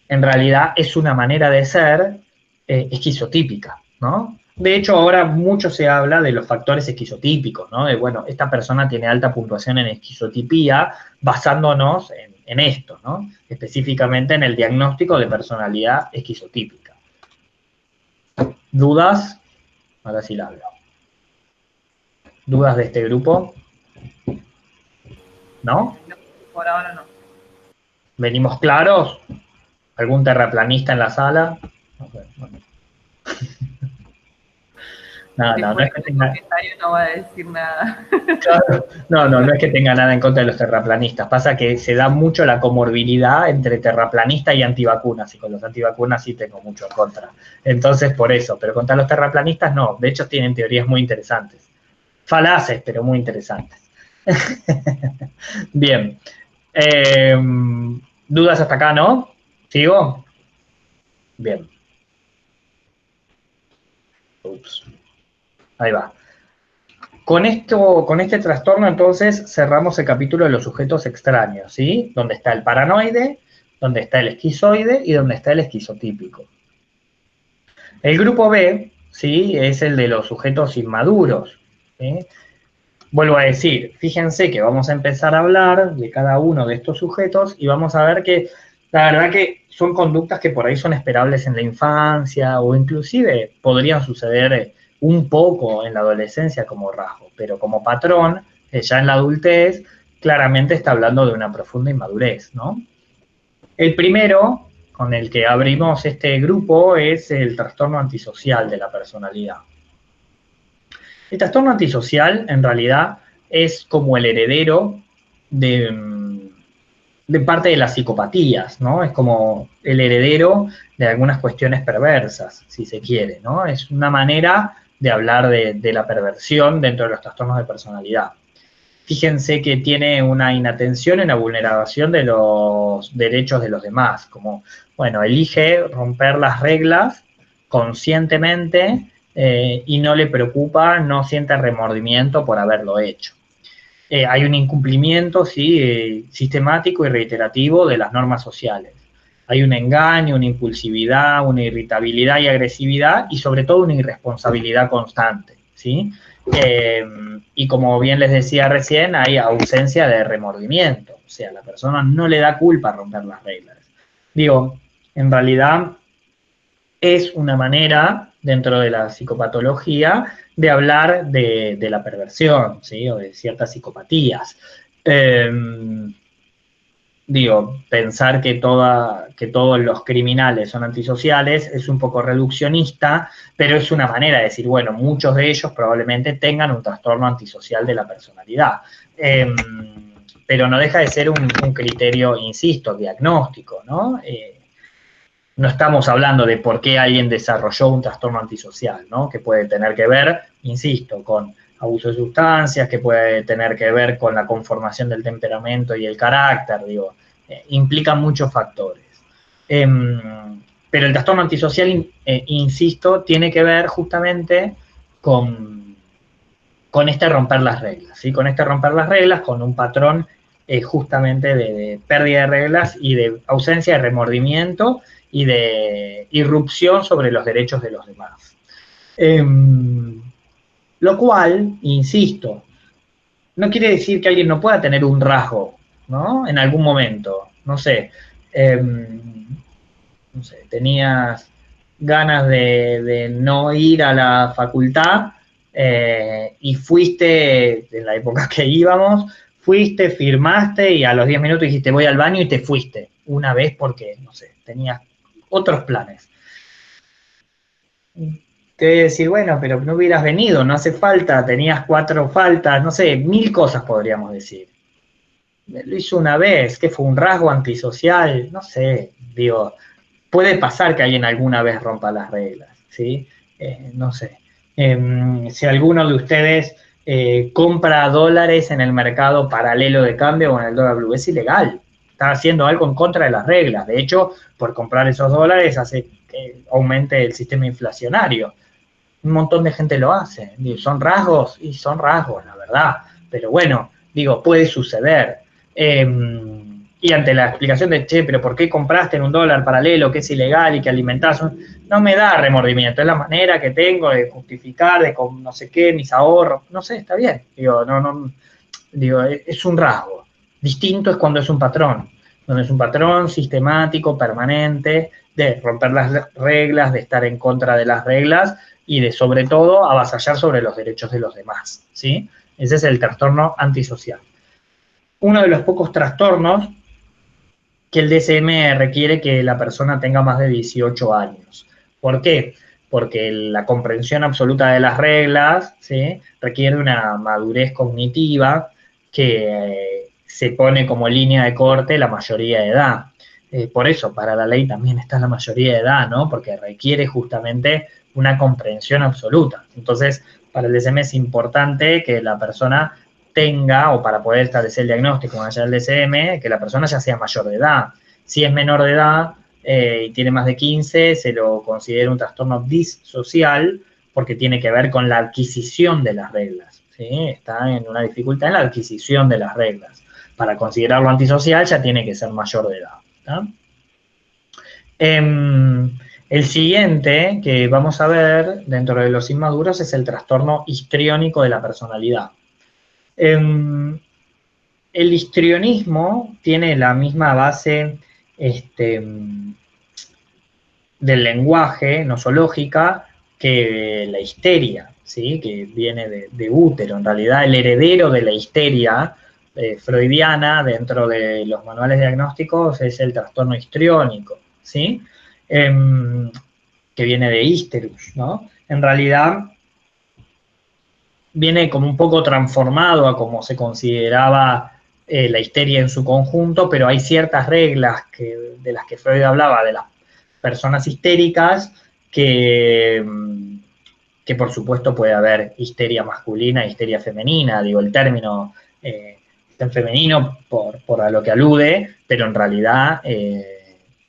realidad es una manera de ser esquizotípica, ¿no? De hecho, ahora mucho se habla de los factores esquizotípicos, ¿no? De, bueno, esta persona tiene alta puntuación en esquizotipía basándonos en esto, ¿no? Específicamente en el diagnóstico de personalidad esquizotípica. ¿Dudas? Ahora sí la hablo. ¿Dudas de este grupo? ¿No? No, por ahora no. ¿Venimos claros? ¿Algún terraplanista en la sala? Okay, bueno. No es que tenga, comentario no va a decir nada. claro, no es que tenga nada en contra de los terraplanistas. Pasa que se da mucho la comorbilidad entre terraplanista y antivacunas, y con los antivacunas sí tengo mucho en contra. Entonces, por eso, pero contra los terraplanistas no. De hecho, tienen teorías muy interesantes. Falaces, pero muy interesantes. Bien. ¿Dudas hasta acá, no? ¿Sigo? Bien. Ups. Ahí va. Con este trastorno, entonces, cerramos el capítulo de los sujetos extraños, ¿sí? Donde está el paranoide, donde está el esquizoide y donde está el esquizotípico. El grupo B, ¿sí? Es el de los sujetos inmaduros, ¿sí? Vuelvo a decir, fíjense que vamos a empezar a hablar de cada uno de estos sujetos y vamos a ver que la verdad que son conductas que por ahí son esperables en la infancia o inclusive podrían suceder un poco en la adolescencia como rasgo, pero como patrón, ya en la adultez, claramente está hablando de una profunda inmadurez, ¿no? El primero con el que abrimos este grupo es el trastorno antisocial de la personalidad. El trastorno antisocial, en realidad, es como el heredero de parte de las psicopatías, ¿no? Es como el heredero de algunas cuestiones perversas, si se quiere, ¿no? Es una manera de hablar de la perversión dentro de los trastornos de personalidad. Fíjense que tiene una inatención en la vulneración de los derechos de los demás, como, bueno, elige romper las reglas conscientemente y no le preocupa, no siente remordimiento por haberlo hecho. Hay un incumplimiento, sí, sistemático y reiterativo de las normas sociales. Hay un engaño, una impulsividad, una irritabilidad y agresividad y sobre todo una irresponsabilidad constante, ¿sí? Y como bien les decía recién, hay ausencia de remordimiento. O sea, la persona no le da culpa a romper las reglas. Digo, en realidad es una manera, dentro de la psicopatología, de hablar de la perversión, ¿sí? O de ciertas psicopatías. Pensar que todos los criminales son antisociales es un poco reduccionista, pero es una manera de decir, bueno, muchos de ellos probablemente tengan un trastorno antisocial de la personalidad. Pero no deja de ser un criterio, insisto, diagnóstico, ¿no? No estamos hablando de por qué alguien desarrolló un trastorno antisocial, ¿no? Que puede tener que ver, insisto, con abuso de sustancias, que puede tener que ver con la conformación del temperamento y el carácter, implican muchos factores. Pero el trastorno antisocial, insisto, tiene que ver justamente con este romper las reglas, ¿sí? Con este romper las reglas, con un patrón justamente de pérdida de reglas y de ausencia de remordimiento y de irrupción sobre los derechos de los demás. Lo cual, insisto, no quiere decir que alguien no pueda tener un rasgo, ¿no? En algún momento, no sé, tenías ganas de no ir a la facultad y fuiste, en la época que íbamos, fuiste, firmaste y a los 10 minutos dijiste voy al baño y te fuiste. Una vez porque, no sé, tenías otros planes. Te voy a decir, bueno, pero no hubieras venido, no hace falta, tenías 4 faltas, no sé, 1000 cosas podríamos decir. Lo hizo una vez, que fue un rasgo antisocial, no sé, puede pasar que alguien alguna vez rompa las reglas, ¿sí? No sé. Si alguno de ustedes compra dólares en el mercado paralelo de cambio o en el dólar blue, es ilegal. Está haciendo algo en contra de las reglas. De hecho, por comprar esos dólares hace que aumente el sistema inflacionario. Un montón de gente lo hace. ¿Son rasgos? Y son rasgos, la verdad. Pero bueno, puede suceder. Y ante la explicación de, pero ¿por qué compraste en un dólar paralelo que es ilegal y que alimentás? No me da remordimiento, es la manera que tengo de justificar, de con no sé qué, mis ahorros, no sé, está bien. Es un rasgo. Distinto es cuando es un patrón, donde es un patrón sistemático, permanente, de romper las reglas, de estar en contra de las reglas y de, sobre todo, avasallar sobre los derechos de los demás, ¿sí? Ese es el trastorno antisocial. Uno de los pocos trastornos que el DSM requiere que la persona tenga más de 18 años. ¿Por qué? porque la comprensión absoluta de las reglas, ¿sí?, requiere una madurez cognitiva que se pone como línea de corte la mayoría de edad. Por eso, para la ley también está la mayoría de edad, ¿no? Porque requiere justamente una comprensión absoluta. Entonces, para el DSM es importante que la persona tenga, o para poder establecer el diagnóstico con allá del DSM, que la persona ya sea mayor de edad. Si es menor de edad y tiene más de 15, se lo considera un trastorno disocial porque tiene que ver con la adquisición de las reglas, ¿sí? Está en una dificultad en la adquisición de las reglas. Para considerarlo antisocial ya tiene que ser mayor de edad, ¿tá? El siguiente que vamos a ver dentro de los inmaduros es el trastorno histriónico de la personalidad. El histrionismo tiene la misma base del lenguaje nosológica que la histeria, ¿sí?, que viene de útero. En realidad, el heredero de la histeria freudiana dentro de los manuales diagnósticos es el trastorno histriónico, ¿sí?, que viene de histerus, ¿no? En realidad, viene como un poco transformado a como se consideraba la histeria en su conjunto, pero hay ciertas reglas de las que Freud hablaba, de las personas histéricas, que por supuesto puede haber histeria masculina e histeria femenina. Digo, el término está en femenino por a lo que alude, pero en realidad,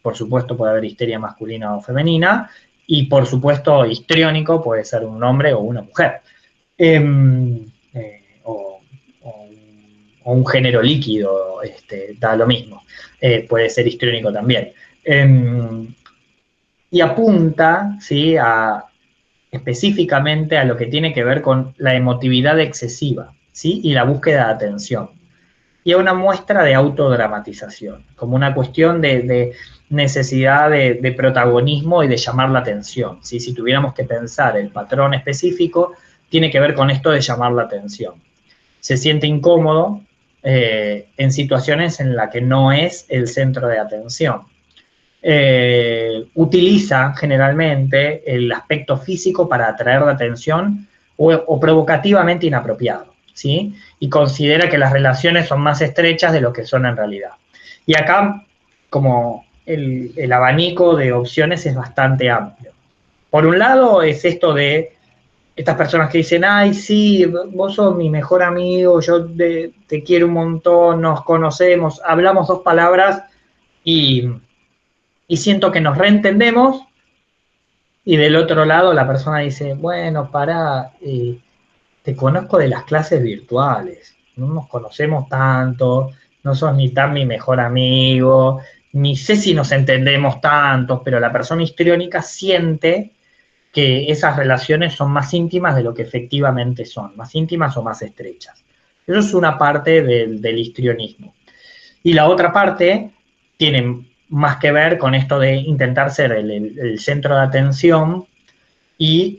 por supuesto, puede haber histeria masculina o femenina, y por supuesto, histriónico puede ser un hombre o una mujer. O un género líquido, da lo mismo, puede ser histriónico también. Y apunta, ¿sí?, específicamente a lo que tiene que ver con la emotividad excesiva, ¿sí?, y la búsqueda de atención. Y a una muestra de autodramatización, como una cuestión de necesidad de protagonismo y de llamar la atención, ¿sí? Si tuviéramos que pensar el patrón específico, tiene que ver con esto de llamar la atención. Se siente incómodo en situaciones en las que no es el centro de atención. Utiliza generalmente el aspecto físico para atraer la atención o provocativamente inapropiado, ¿sí? Y considera que las relaciones son más estrechas de lo que son en realidad. Y acá, como el abanico de opciones es bastante amplio. Por un lado es esto de estas personas que dicen, ay, sí, vos sos mi mejor amigo, yo te quiero un montón, nos conocemos, hablamos dos palabras y siento que nos reentendemos, y del otro lado la persona dice, bueno, pará, te conozco de las clases virtuales, no nos conocemos tanto, no sos ni tan mi mejor amigo, ni sé si nos entendemos tanto, pero la persona histriónica siente que esas relaciones son más íntimas de lo que efectivamente son, más íntimas o más estrechas. Eso es una parte del histrionismo. Y la otra parte tiene más que ver con esto de intentar ser el centro de atención y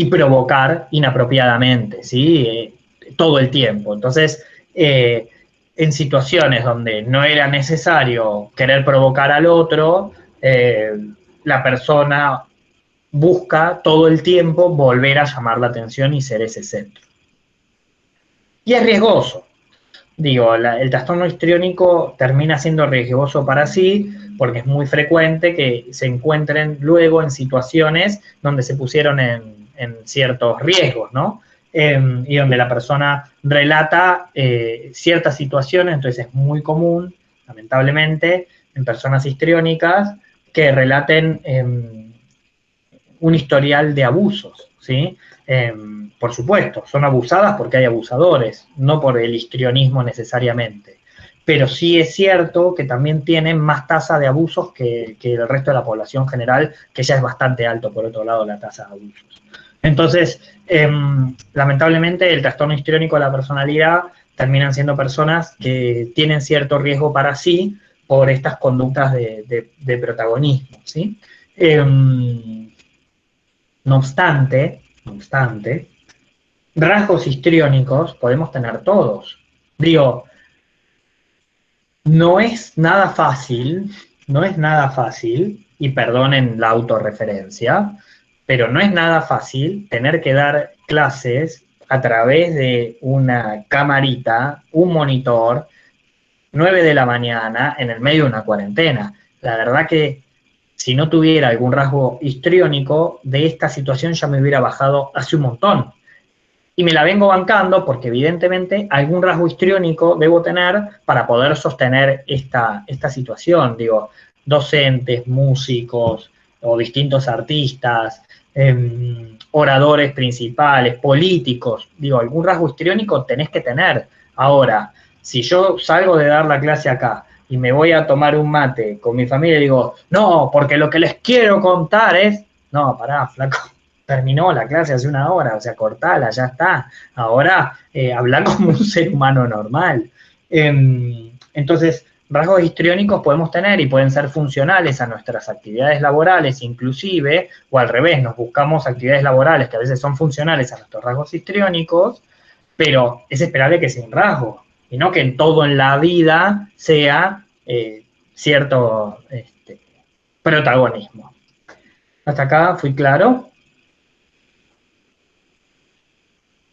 provocar inapropiadamente, ¿sí? Todo el tiempo. Entonces, en situaciones donde no era necesario querer provocar al otro, la persona busca todo el tiempo volver a llamar la atención y ser ese centro. Y es riesgoso. Digo, el trastorno histriónico termina siendo riesgoso para sí, porque es muy frecuente que se encuentren luego en situaciones donde se pusieron en ciertos riesgos, ¿no? Y donde la persona relata ciertas situaciones. Entonces es muy común, lamentablemente, en personas histriónicas que relaten un historial de abusos, ¿sí? Por supuesto, son abusadas porque hay abusadores, no por el histrionismo necesariamente. Pero sí es cierto que también tienen más tasa de abusos que el resto de la población general, que ya es bastante alto, por otro lado, la tasa de abusos. Entonces, lamentablemente, el trastorno histriónico de la personalidad terminan siendo personas que tienen cierto riesgo para sí por estas conductas de protagonismo, ¿sí? No obstante, rasgos histriónicos podemos tener todos. Digo, no es nada fácil y perdonen la autorreferencia, pero no es nada fácil tener que dar clases a través de una camarita, un monitor, 9 de la mañana, en el medio de una cuarentena. La verdad que si no tuviera algún rasgo histriónico, de esta situación ya me hubiera bajado hace un montón. Y me la vengo bancando porque evidentemente algún rasgo histriónico debo tener para poder sostener esta situación. Digo, docentes, músicos o distintos artistas, oradores principales, políticos, digo, algún rasgo histriónico tenés que tener. Ahora, si yo salgo de dar la clase acá y me voy a tomar un mate con mi familia y digo, no, porque lo que les quiero contar es, no, pará, flaco, terminó la clase hace una hora, o sea, cortala, ya está. Ahora habla como un ser humano normal. Entonces, rasgos histriónicos podemos tener y pueden ser funcionales a nuestras actividades laborales inclusive, o al revés, nos buscamos actividades laborales que a veces son funcionales a nuestros rasgos histriónicos, pero es esperable que sea un rasgo, y no que en todo en la vida sea cierto protagonismo. ¿Hasta acá fui claro?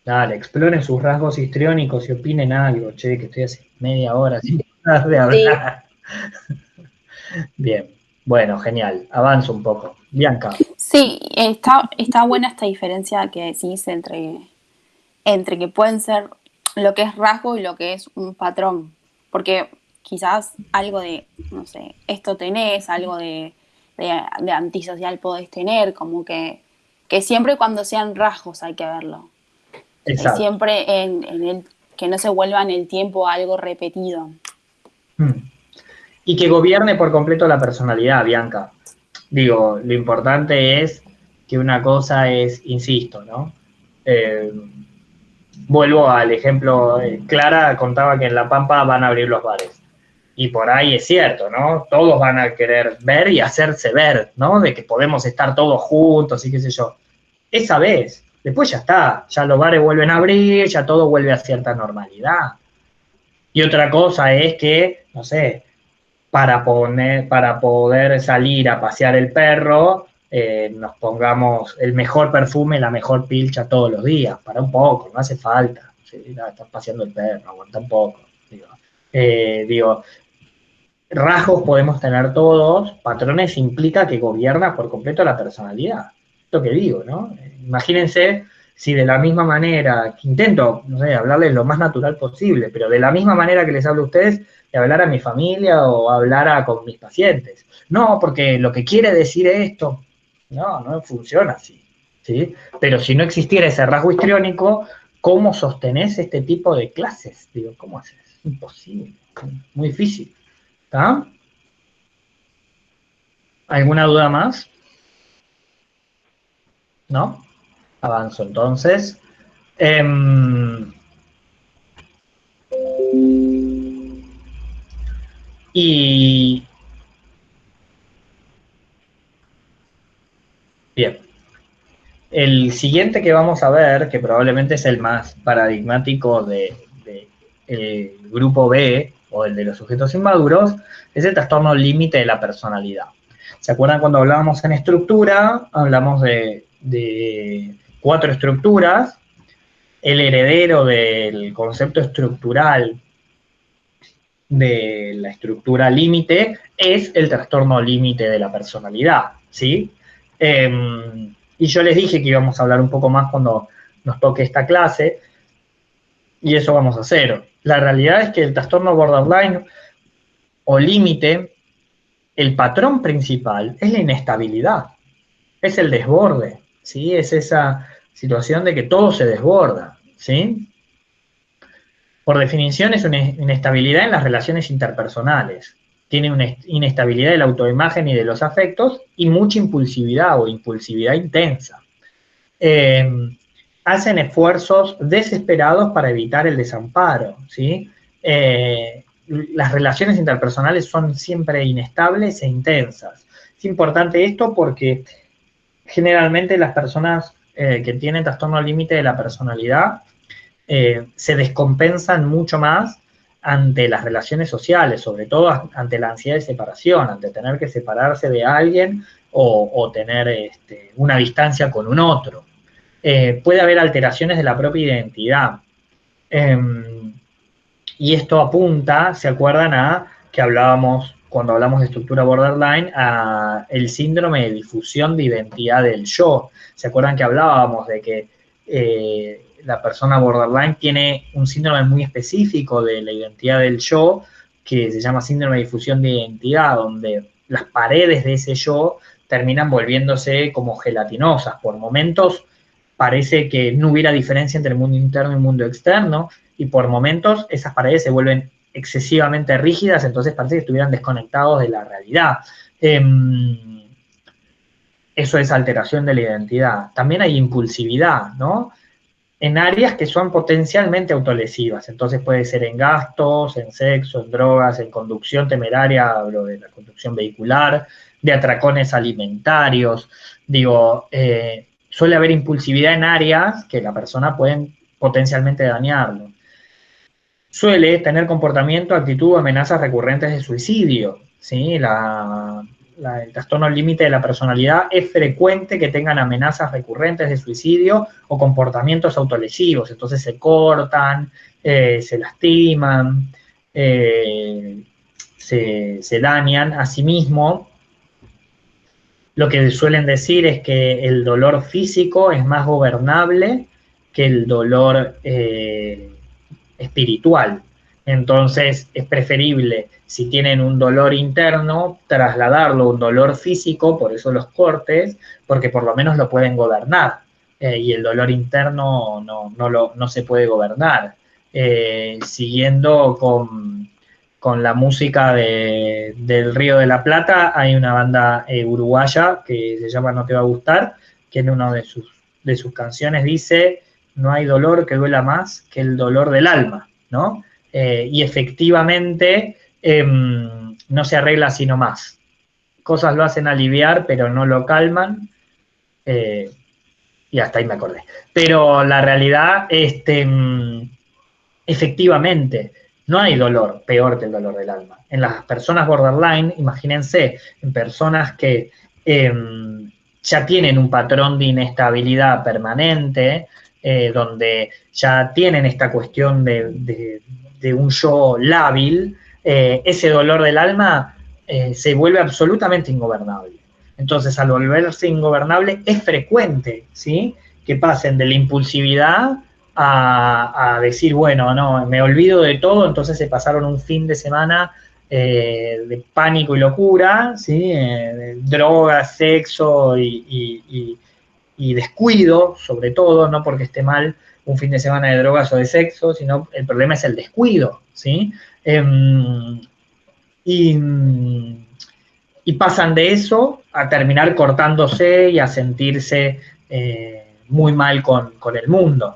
Dale, exploren sus rasgos histriónicos y opinen algo, che, que estoy hace media hora sin parar de hablar. Bien, bueno, genial, avanzo un poco. Bianca. Sí, está buena esta diferencia que decís entre que pueden ser lo que es rasgo y lo que es un patrón. Porque quizás algo de, no sé, esto tenés, algo de antisocial podés tener, como que siempre cuando sean rasgos hay que verlo. Exacto. Siempre en el que no se vuelva en el tiempo algo repetido. Y que gobierne por completo la personalidad, Bianca. Digo, lo importante es que una cosa es, insisto, ¿no? Vuelvo al ejemplo, Clara contaba que en La Pampa van a abrir los bares. Y por ahí es cierto, ¿no? Todos van a querer ver y hacerse ver, ¿no? De que podemos estar todos juntos y qué sé yo. Esa vez, después ya está, ya los bares vuelven a abrir, ya todo vuelve a cierta normalidad. Y otra cosa es que, no sé, para poder salir a pasear el perro, nos pongamos el mejor perfume, la mejor pilcha todos los días, para un poco, no hace falta. ¿Sí? Estás paseando el perro, aguanta un poco. Digo, rasgos podemos tener todos, patrones implica que gobierna por completo la personalidad. Esto que digo, ¿no? Imagínense si de la misma manera, intento, no sé, hablarles lo más natural posible, pero de la misma manera que les hablo a ustedes, de hablar a mi familia o hablar con mis pacientes. No, porque lo que quiere decir esto, no funciona así, ¿sí? Pero si no existiera ese rasgo histriónico, ¿cómo sostenés este tipo de clases? Digo, ¿cómo haces? Imposible, muy difícil. ¿Está? ¿Alguna duda más? ¿No? Avanzo entonces. Y bien. El siguiente que vamos a ver, que probablemente es el más paradigmático del grupo B, o el de los sujetos inmaduros, es el trastorno límite de la personalidad. ¿Se acuerdan cuando hablábamos en estructura? Hablamos de 4 estructuras. El heredero del concepto estructural de la estructura límite es el trastorno límite de la personalidad, ¿sí? Y yo les dije que íbamos a hablar un poco más cuando nos toque esta clase, y eso vamos a hacer. La realidad es que el trastorno borderline o límite, el patrón principal es la inestabilidad, es el desborde, ¿sí? Es esa situación de que todo se desborda, ¿sí? Por definición es una inestabilidad en las relaciones interpersonales. Tiene una inestabilidad de la autoimagen y de los afectos y mucha impulsividad o impulsividad intensa. Hacen esfuerzos desesperados para evitar el desamparo, ¿sí? Las relaciones interpersonales son siempre inestables e intensas. Es importante esto porque generalmente las personas que tienen trastorno límite de la personalidad se descompensan mucho más ante las relaciones sociales, sobre todo ante la ansiedad de separación, ante tener que separarse de alguien o tener una distancia con un otro. Puede haber alteraciones de la propia identidad. Y esto apunta, ¿se acuerdan a que hablábamos, cuando hablamos de estructura borderline, a el síndrome de difusión de identidad del yo? ¿Se acuerdan que hablábamos de que la persona borderline tiene un síndrome muy específico de la identidad del yo, que se llama síndrome de difusión de identidad, donde las paredes de ese yo terminan volviéndose como gelatinosas? Por momentos parece que no hubiera diferencia entre el mundo interno y el mundo externo, y por momentos esas paredes se vuelven excesivamente rígidas, entonces parece que estuvieran desconectados de la realidad. Eso es alteración de la identidad. También hay impulsividad, ¿no? En áreas que son potencialmente autolesivas, entonces puede ser en gastos, en sexo, en drogas, en conducción temeraria, hablo de la conducción vehicular, de atracones alimentarios. Digo, suele haber impulsividad en áreas que la persona puede potencialmente dañarlo. Suele tener comportamiento, actitud o amenazas recurrentes de suicidio, ¿sí? El trastorno límite de la personalidad es frecuente que tengan amenazas recurrentes de suicidio o comportamientos autolesivos, entonces se cortan, se lastiman, se dañan a sí mismos. Lo que suelen decir es que el dolor físico es más gobernable que el dolor espiritual. Entonces es preferible, si tienen un dolor interno, trasladarlo a un dolor físico, por eso los cortes, porque por lo menos lo pueden gobernar, y el dolor interno no se puede gobernar. Siguiendo con la música del Río de la Plata, hay una banda uruguaya que se llama No Te Va a Gustar, que en una de sus canciones dice: no hay dolor que duela más que el dolor del alma, ¿no? Y efectivamente no se arregla sino más. Cosas lo hacen aliviar, pero no lo calman. Y hasta ahí me acordé. Pero la realidad, efectivamente, no hay dolor peor que el dolor del alma. En las personas borderline, imagínense, en personas que ya tienen un patrón de inestabilidad permanente, donde ya tienen esta cuestión de un yo lábil, ese dolor del alma se vuelve absolutamente ingobernable. Entonces, al volverse ingobernable, es frecuente, ¿sí?, que pasen de la impulsividad a decir, bueno, no, me olvido de todo, entonces se pasaron un fin de semana de pánico y locura, ¿sí?, de drogas, sexo y descuido, sobre todo, no porque esté mal un fin de semana de drogas o de sexo, sino el problema es el descuido, ¿sí? Y pasan de eso a terminar cortándose y a sentirse muy mal con el mundo.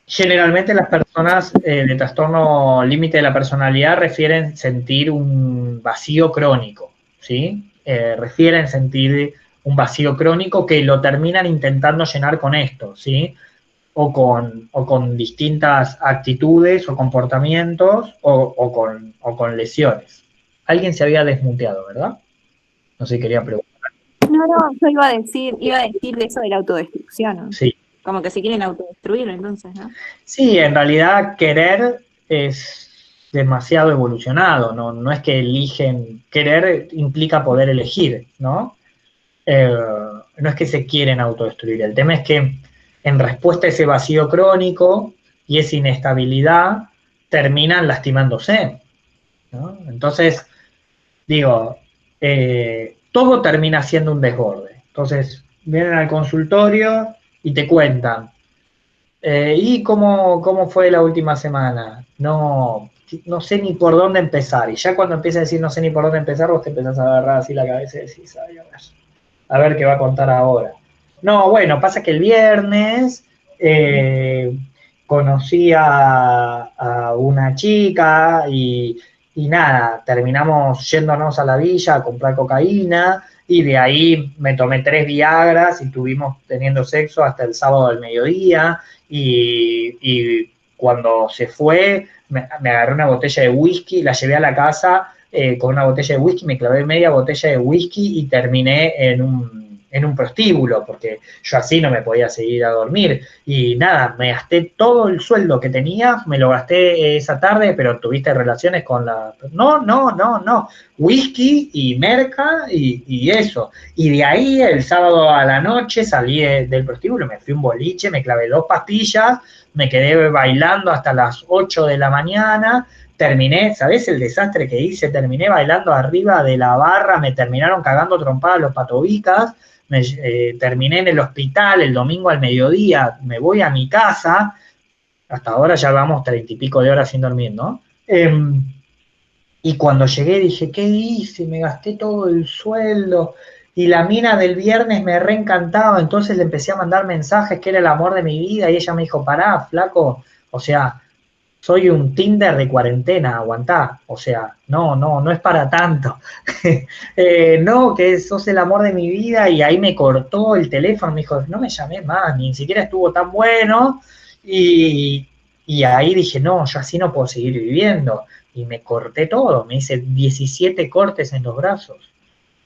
Generalmente las personas de trastorno límite de la personalidad refieren sentir un vacío crónico, ¿sí? Refieren sentir un vacío crónico que lo terminan intentando llenar con esto, ¿sí? O con distintas actitudes o comportamientos o con lesiones. Alguien se había desmuteado, ¿verdad? No sé, quería preguntar. No, yo iba a decir de eso de la autodestrucción, ¿no? Sí. Como que se quieren autodestruir, entonces, ¿no? Sí, en realidad querer es demasiado evolucionado, no es que eligen, querer implica poder elegir, ¿no? No es que se quieren autodestruir, el tema es que en respuesta a ese vacío crónico y esa inestabilidad terminan lastimándose, ¿no? Entonces, digo, todo termina siendo un desborde. Entonces, vienen al consultorio y te cuentan, ¿y cómo fue la última semana? No sé ni por dónde empezar. Y ya cuando empieza a decir no sé ni por dónde empezar, vos te empezás a agarrar así la cabeza y decís, ay, a ver qué va a contar ahora. No, bueno, pasa que el viernes conocí a una chica y nada, terminamos yéndonos a la villa a comprar cocaína y de ahí me tomé 3 Viagras y estuvimos teniendo sexo hasta el sábado del mediodía y cuando se fue, me agarré una botella de whisky, la llevé a la casa con una botella de whisky, me clavé media botella de whisky y terminé en un prostíbulo, porque yo así no me podía seguir a dormir. Y nada, me gasté todo el sueldo que tenía, me lo gasté esa tarde, pero tuviste relaciones con la... No. Whisky y merca y eso. Y de ahí, el sábado a la noche, salí del prostíbulo, me fui a un boliche, me clavé 2 pastillas, me quedé bailando hasta las 8 de la mañana, terminé, ¿sabés el desastre que hice? Terminé bailando arriba de la barra, me terminaron cagando trompadas los patobicas, terminé en el hospital el domingo al mediodía, me voy a mi casa, hasta ahora ya vamos 30 y pico de horas sin dormir, ¿no? Y cuando llegué dije, ¿qué hice? Me gasté todo el sueldo, y la mina del viernes me reencantaba, entonces le empecé a mandar mensajes que era el amor de mi vida, y ella me dijo, pará, flaco, o sea, soy un Tinder de cuarentena, aguantá, o sea, no es para tanto. No, que sos el amor de mi vida, y ahí me cortó el teléfono, me dijo, no me llamé más, ni siquiera estuvo tan bueno, y ahí dije, no, yo así no puedo seguir viviendo, y me corté todo, me hice 17 cortes en los brazos,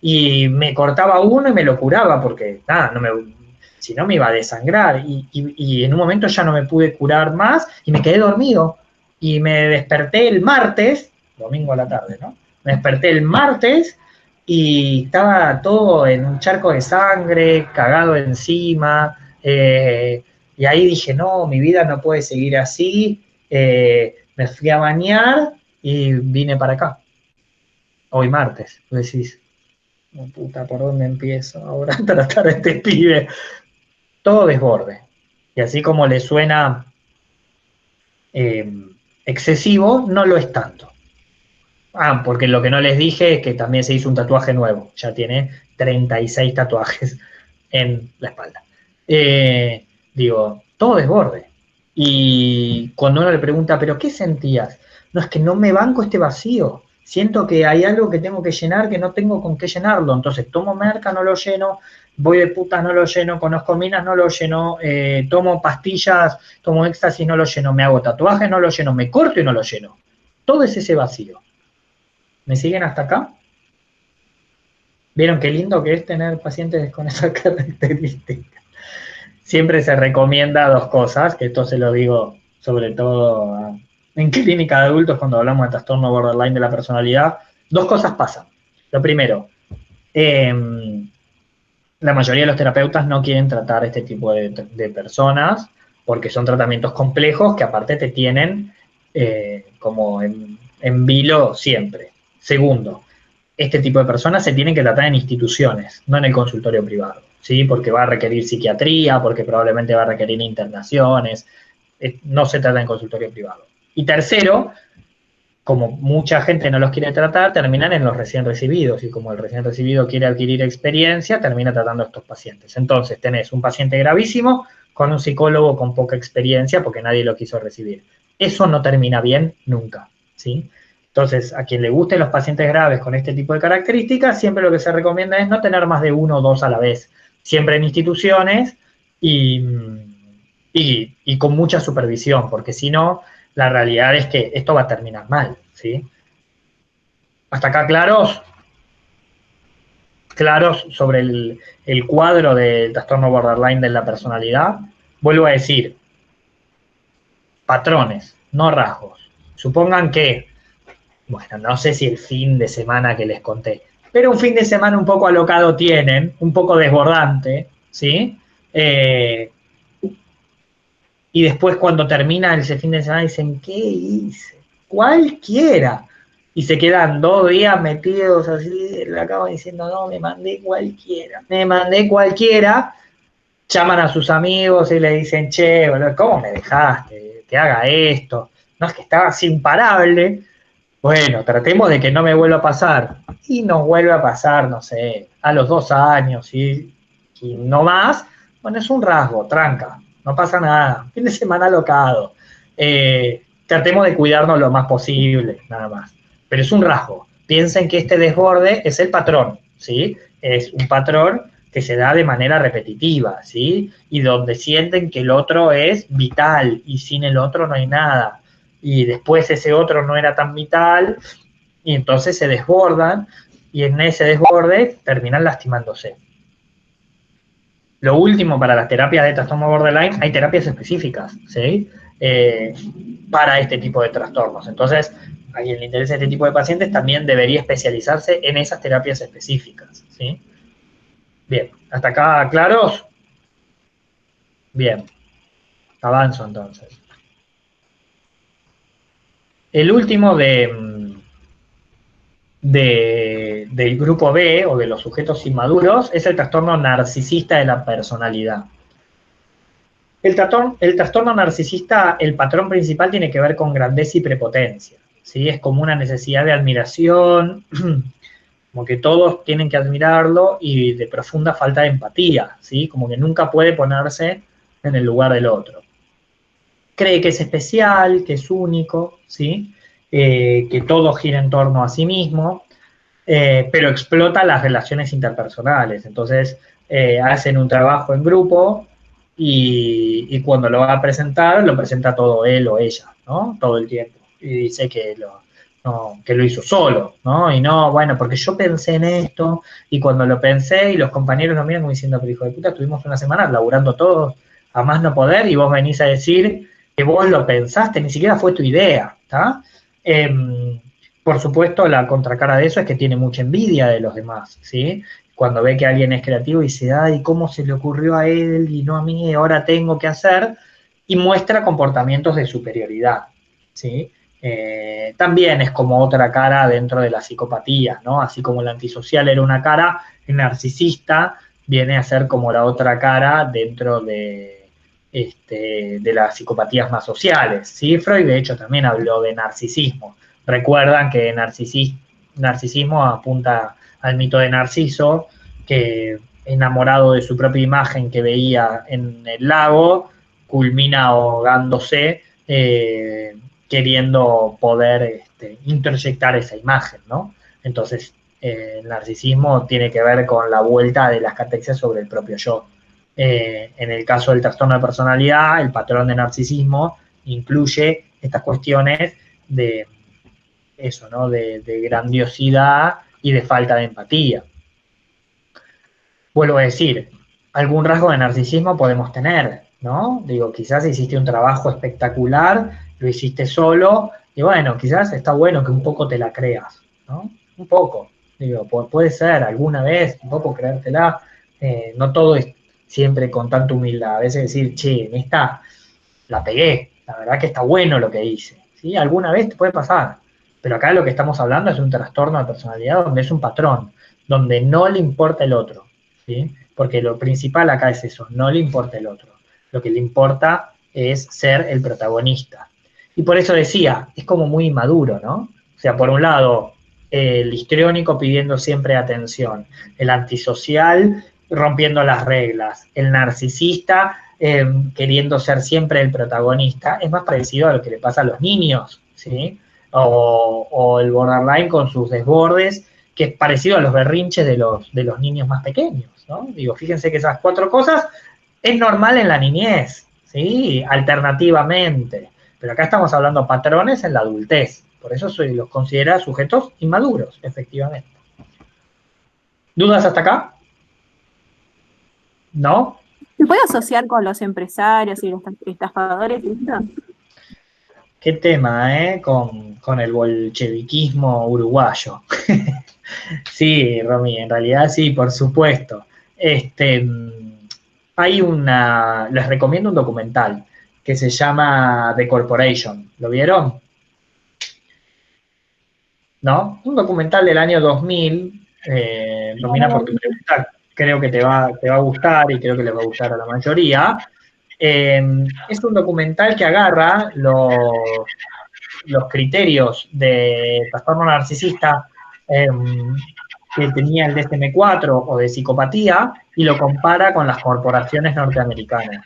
y me cortaba uno y me lo curaba, porque nada, si no me iba a desangrar, y en un momento ya no me pude curar más, y me quedé dormido. Y me desperté el martes, domingo a la tarde, ¿no? Me desperté el martes y estaba todo en un charco de sangre, cagado encima, y ahí dije, no, mi vida no puede seguir así, me fui a bañar y vine para acá. Hoy martes, decís, oh, puta, ¿por dónde empiezo ahora a tratar a este pibe? Todo desborde. Y así como le suena... excesivo, no lo es tanto. Porque lo que no les dije es que también se hizo un tatuaje nuevo. Ya tiene 36 tatuajes en la espalda. Digo, todo desborde. Y cuando uno le pregunta, ¿pero qué sentías? No, es que no me banco este vacío. Siento que hay algo que tengo que llenar que no tengo con qué llenarlo. Entonces tomo merca, no lo lleno, voy de putas, no lo lleno, conozco minas, no lo lleno, tomo pastillas, tomo éxtasis, no lo lleno, me hago tatuajes, no lo lleno, me corto y no lo lleno. Todo es ese vacío. ¿Me siguen hasta acá? ¿Vieron qué lindo que es tener pacientes con esas características? Siempre se recomienda 2 cosas, que esto se lo digo sobre todo en clínica de adultos cuando hablamos de trastorno borderline de la personalidad. 2 cosas pasan. Lo primero, la mayoría de los terapeutas no quieren tratar este tipo de personas porque son tratamientos complejos que aparte te tienen como en vilo siempre. Segundo, este tipo de personas se tienen que tratar en instituciones, no en el consultorio privado, ¿sí? Porque va a requerir psiquiatría, porque probablemente va a requerir internaciones, no se trata en consultorio privado. Y tercero, como mucha gente no los quiere tratar, terminan en los recién recibidos, y como el recién recibido quiere adquirir experiencia, termina tratando a estos pacientes. Entonces tenés un paciente gravísimo con un psicólogo con poca experiencia porque nadie lo quiso recibir. Eso no termina bien nunca, ¿sí? Entonces, a quien le gusten los pacientes graves con este tipo de características, siempre lo que se recomienda es no tener más de 1 o 2 a la vez, siempre en instituciones y con mucha supervisión, porque si no, la realidad es que esto va a terminar mal, ¿sí? ¿Hasta acá claros? Claros sobre el cuadro del trastorno borderline de la personalidad. Vuelvo a decir, patrones, no rasgos. Supongan que, bueno, no sé si el fin de semana que les conté, pero un fin de semana un poco alocado tienen, un poco desbordante, ¿sí? Y después cuando termina ese fin de semana dicen, ¿qué hice? Cualquiera. Y se quedan 2 días metidos así en la cama diciendo, no, me mandé cualquiera. Llaman a sus amigos y le dicen, che, boludo, ¿cómo me dejaste que haga esto? No, es que estaba imparable. Bueno, tratemos de que no me vuelva a pasar. Y nos vuelve a pasar, no sé, a los 2 años y no más. Bueno, es un rasgo, tranca. No pasa nada, fin de semana alocado. Tratemos de cuidarnos lo más posible, nada más. Pero es un rasgo. Piensen que este desborde es el patrón, ¿sí? Es un patrón que se da de manera repetitiva, ¿sí? Y donde sienten que el otro es vital y sin el otro no hay nada. Y después ese otro no era tan vital y entonces se desbordan y en ese desborde terminan lastimándose. Lo último, para las terapias de trastorno borderline, hay terapias específicas, ¿sí? Para este tipo de trastornos. Entonces, a quien le interesa este tipo de pacientes también debería especializarse en esas terapias específicas, ¿sí? Bien, ¿hasta acá claros? Bien, avanzo entonces. El último del grupo B, o de los sujetos inmaduros, es el trastorno narcisista de la personalidad. El trastorno narcisista, el patrón principal tiene que ver con grandeza y prepotencia, ¿sí? Es como una necesidad de admiración, como que todos tienen que admirarlo, y de profunda falta de empatía, ¿sí? Como que nunca puede ponerse en el lugar del otro. Cree que es especial, que es único, ¿sí? Que todo gira en torno a sí mismo, pero explota las relaciones interpersonales. Entonces, hacen un trabajo en grupo y cuando lo va a presentar, lo presenta todo él o ella, ¿no? Todo el tiempo. Y dice que lo hizo solo, ¿no? Y no, bueno, porque yo pensé en esto, y cuando lo pensé, y los compañeros lo miran como diciendo, pero hijo de puta, estuvimos una semana laburando todos a más no poder, y vos venís a decir que vos lo pensaste, ni siquiera fue tu idea, ¿está? Por supuesto, la contracara de eso es que tiene mucha envidia de los demás, ¿sí? Cuando ve que alguien es creativo y dice, ay, ¿cómo se le ocurrió a él y no a mí? Ahora tengo que hacer, y muestra comportamientos de superioridad, ¿sí? También es como otra cara dentro de la psicopatía, ¿no? Así como el antisocial era una cara, el narcisista viene a ser como la otra cara dentro de las psicopatías más sociales, ¿sí? Freud, de hecho, también habló de narcisismo. Recuerdan que narcisismo apunta al mito de Narciso, que enamorado de su propia imagen que veía en el lago, culmina ahogándose, queriendo poder introyectar esa imagen, ¿no? Entonces, el narcisismo tiene que ver con la vuelta de las catexias sobre el propio yo. En el caso del trastorno de personalidad, el patrón de narcisismo incluye estas cuestiones de eso, ¿no? De grandiosidad y de falta de empatía. Vuelvo a decir, algún rasgo de narcisismo podemos tener, ¿no? Digo, quizás hiciste un trabajo espectacular, lo hiciste solo, y bueno, quizás está bueno que un poco te la creas, ¿no? Un poco, digo, puede ser alguna vez, un poco creértela, no todo es siempre con tanta humildad, a veces decir, che, en esta la pegué, la verdad que está bueno lo que hice, ¿sí? Alguna vez te puede pasar, pero acá lo que estamos hablando es un trastorno de personalidad donde es un patrón, donde no le importa el otro, ¿sí? Porque lo principal acá es eso, no le importa el otro. Lo que le importa es ser el protagonista. Y por eso decía, es como muy inmaduro, ¿no? O sea, por un lado, el histriónico pidiendo siempre atención, el antisocial rompiendo las reglas, el narcisista queriendo ser siempre el protagonista, es más parecido a lo que le pasa a los niños, ¿sí? O el borderline con sus desbordes, que es parecido a los berrinches de los niños más pequeños, ¿no? Digo, fíjense que esas 4 cosas es normal en la niñez, ¿sí? Alternativamente. Pero acá estamos hablando de patrones en la adultez. Por eso los considera sujetos inmaduros, efectivamente. ¿Dudas hasta acá? ¿No? ¿Se puede asociar con los empresarios y los estafadores? Qué tema, con el bolcheviquismo uruguayo. Sí, Romy, en realidad sí, por supuesto. Les recomiendo un documental que se llama The Corporation. ¿Lo vieron? ¿No? Un documental del año 2000. Romina, por tu pregunta, creo que te va a gustar y creo que les va a gustar a la mayoría. Es un documental que agarra los criterios de trastorno narcisista que tenía el DSM-4 o de psicopatía y lo compara con las corporaciones norteamericanas.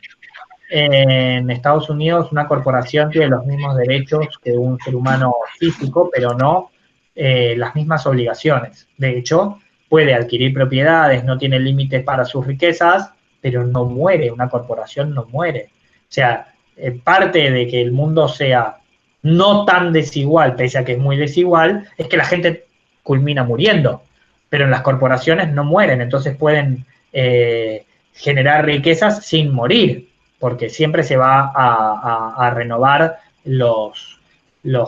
En Estados Unidos una corporación tiene los mismos derechos que un ser humano físico, pero no las mismas obligaciones. De hecho, puede adquirir propiedades, no tiene límites para sus riquezas, pero no muere, una corporación no muere. O sea, parte de que el mundo sea no tan desigual, pese a que es muy desigual, es que la gente culmina muriendo, pero en las corporaciones no mueren, entonces pueden generar riquezas sin morir, porque siempre se va a renovar los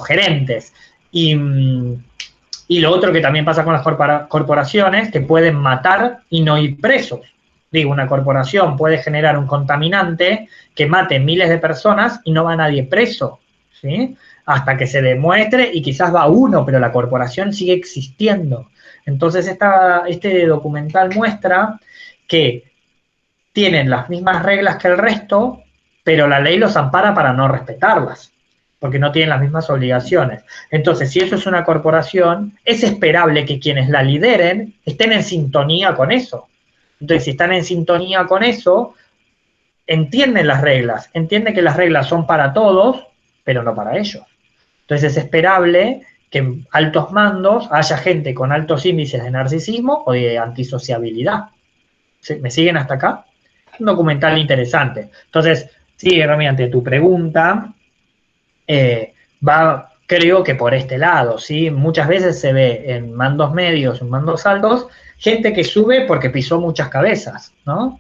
gerentes. Y lo otro que también pasa con las corporaciones, que pueden matar y no ir presos. Digo, una corporación puede generar un contaminante que mate miles de personas y no va nadie preso, ¿sí? Hasta que se demuestre y quizás va uno, pero la corporación sigue existiendo. Entonces este documental muestra que tienen las mismas reglas que el resto, pero la ley los ampara para no respetarlas, porque no tienen las mismas obligaciones. Entonces, si eso es una corporación, es esperable que quienes la lideren estén en sintonía con eso. Entonces, si están en sintonía con eso, entienden las reglas, entienden que las reglas son para todos, pero no para ellos. Entonces, es esperable que en altos mandos haya gente con altos índices de narcisismo o de antisociabilidad. ¿Me siguen hasta acá? Un documental interesante. Entonces, sí, Rami, ante tu pregunta, va, creo que por este lado, ¿sí? Muchas veces se ve en mandos medios, en mandos altos, gente que sube porque pisó muchas cabezas, ¿no?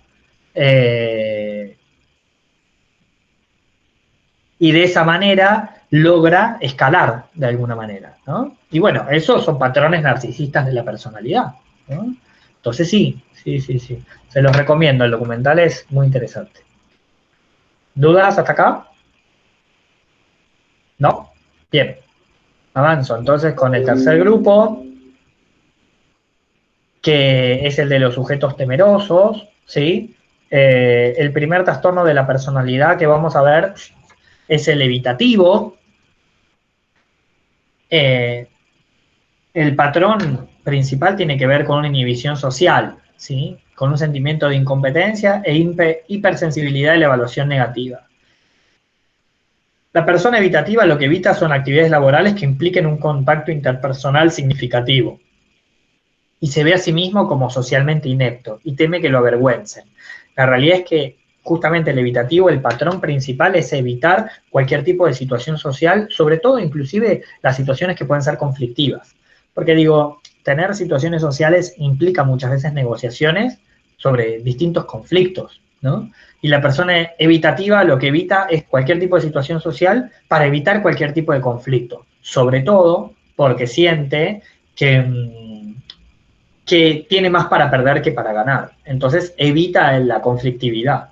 Y de esa manera logra escalar de alguna manera, ¿no? Y bueno, esos son patrones narcisistas de la personalidad, ¿no? Entonces sí. Se los recomiendo, el documental es muy interesante. ¿Dudas hasta acá? ¿No? Bien. Avanzo entonces con el tercer grupo, que es el de los sujetos temerosos, ¿sí? El primer trastorno de la personalidad que vamos a ver es el evitativo. El patrón principal tiene que ver con una inhibición social, ¿sí? Con un sentimiento de incompetencia e hipersensibilidad de la evaluación negativa. La persona evitativa lo que evita son actividades laborales que impliquen un contacto interpersonal significativo y se ve a sí mismo como socialmente inepto y teme que lo avergüencen. La realidad es que justamente el evitativo, el patrón principal es evitar cualquier tipo de situación social, sobre todo inclusive las situaciones que pueden ser conflictivas. Porque digo, tener situaciones sociales implica muchas veces negociaciones sobre distintos conflictos, ¿no? Y la persona evitativa lo que evita es cualquier tipo de situación social para evitar cualquier tipo de conflicto, sobre todo porque siente que tiene más para perder que para ganar. Entonces evita la conflictividad.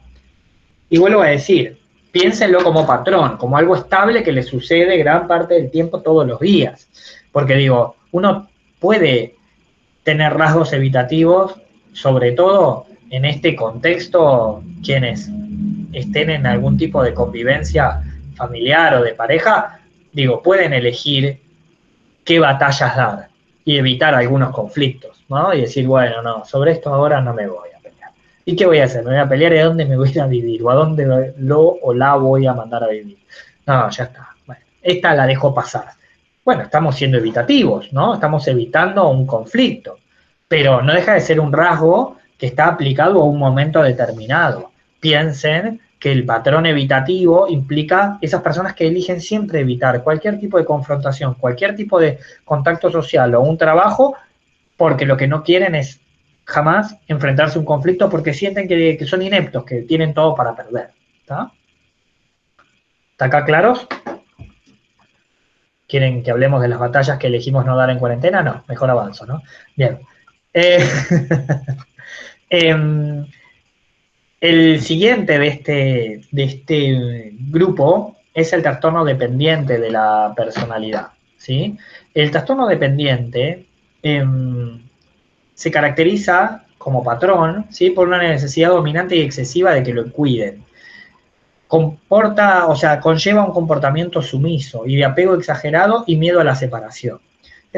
Y vuelvo a decir, piénsenlo como patrón, como algo estable que le sucede gran parte del tiempo todos los días. Porque digo, uno puede tener rasgos evitativos, sobre todo en este contexto, quienes estén en algún tipo de convivencia familiar o de pareja, digo, pueden elegir qué batallas dar y evitar algunos conflictos, ¿no? Y decir, bueno, no, sobre esto ahora no me voy a pelear. ¿Y qué voy a hacer? ¿Me voy a pelear? ¿Y a dónde me voy a ir a vivir? ¿O a dónde lo o la voy a mandar a vivir? No, ya está. Bueno, esta la dejo pasar. Bueno, estamos siendo evitativos, ¿no? Estamos evitando un conflicto, pero no deja de ser un rasgo que está aplicado a un momento determinado. Piensen que el patrón evitativo implica esas personas que eligen siempre evitar cualquier tipo de confrontación, cualquier tipo de contacto social o un trabajo, porque lo que no quieren es jamás enfrentarse a un conflicto porque sienten que son ineptos, que tienen todo para perder. ¿Está? ¿Está acá claros? ¿Quieren que hablemos de las batallas que elegimos no dar en cuarentena? No, mejor avanzo, ¿no? Bien. El siguiente de este grupo es el trastorno dependiente de la personalidad, ¿sí? El trastorno dependiente se caracteriza como patrón, ¿sí? Por una necesidad dominante y excesiva de que lo cuiden. Conlleva un comportamiento sumiso y de apego exagerado y miedo a la separación.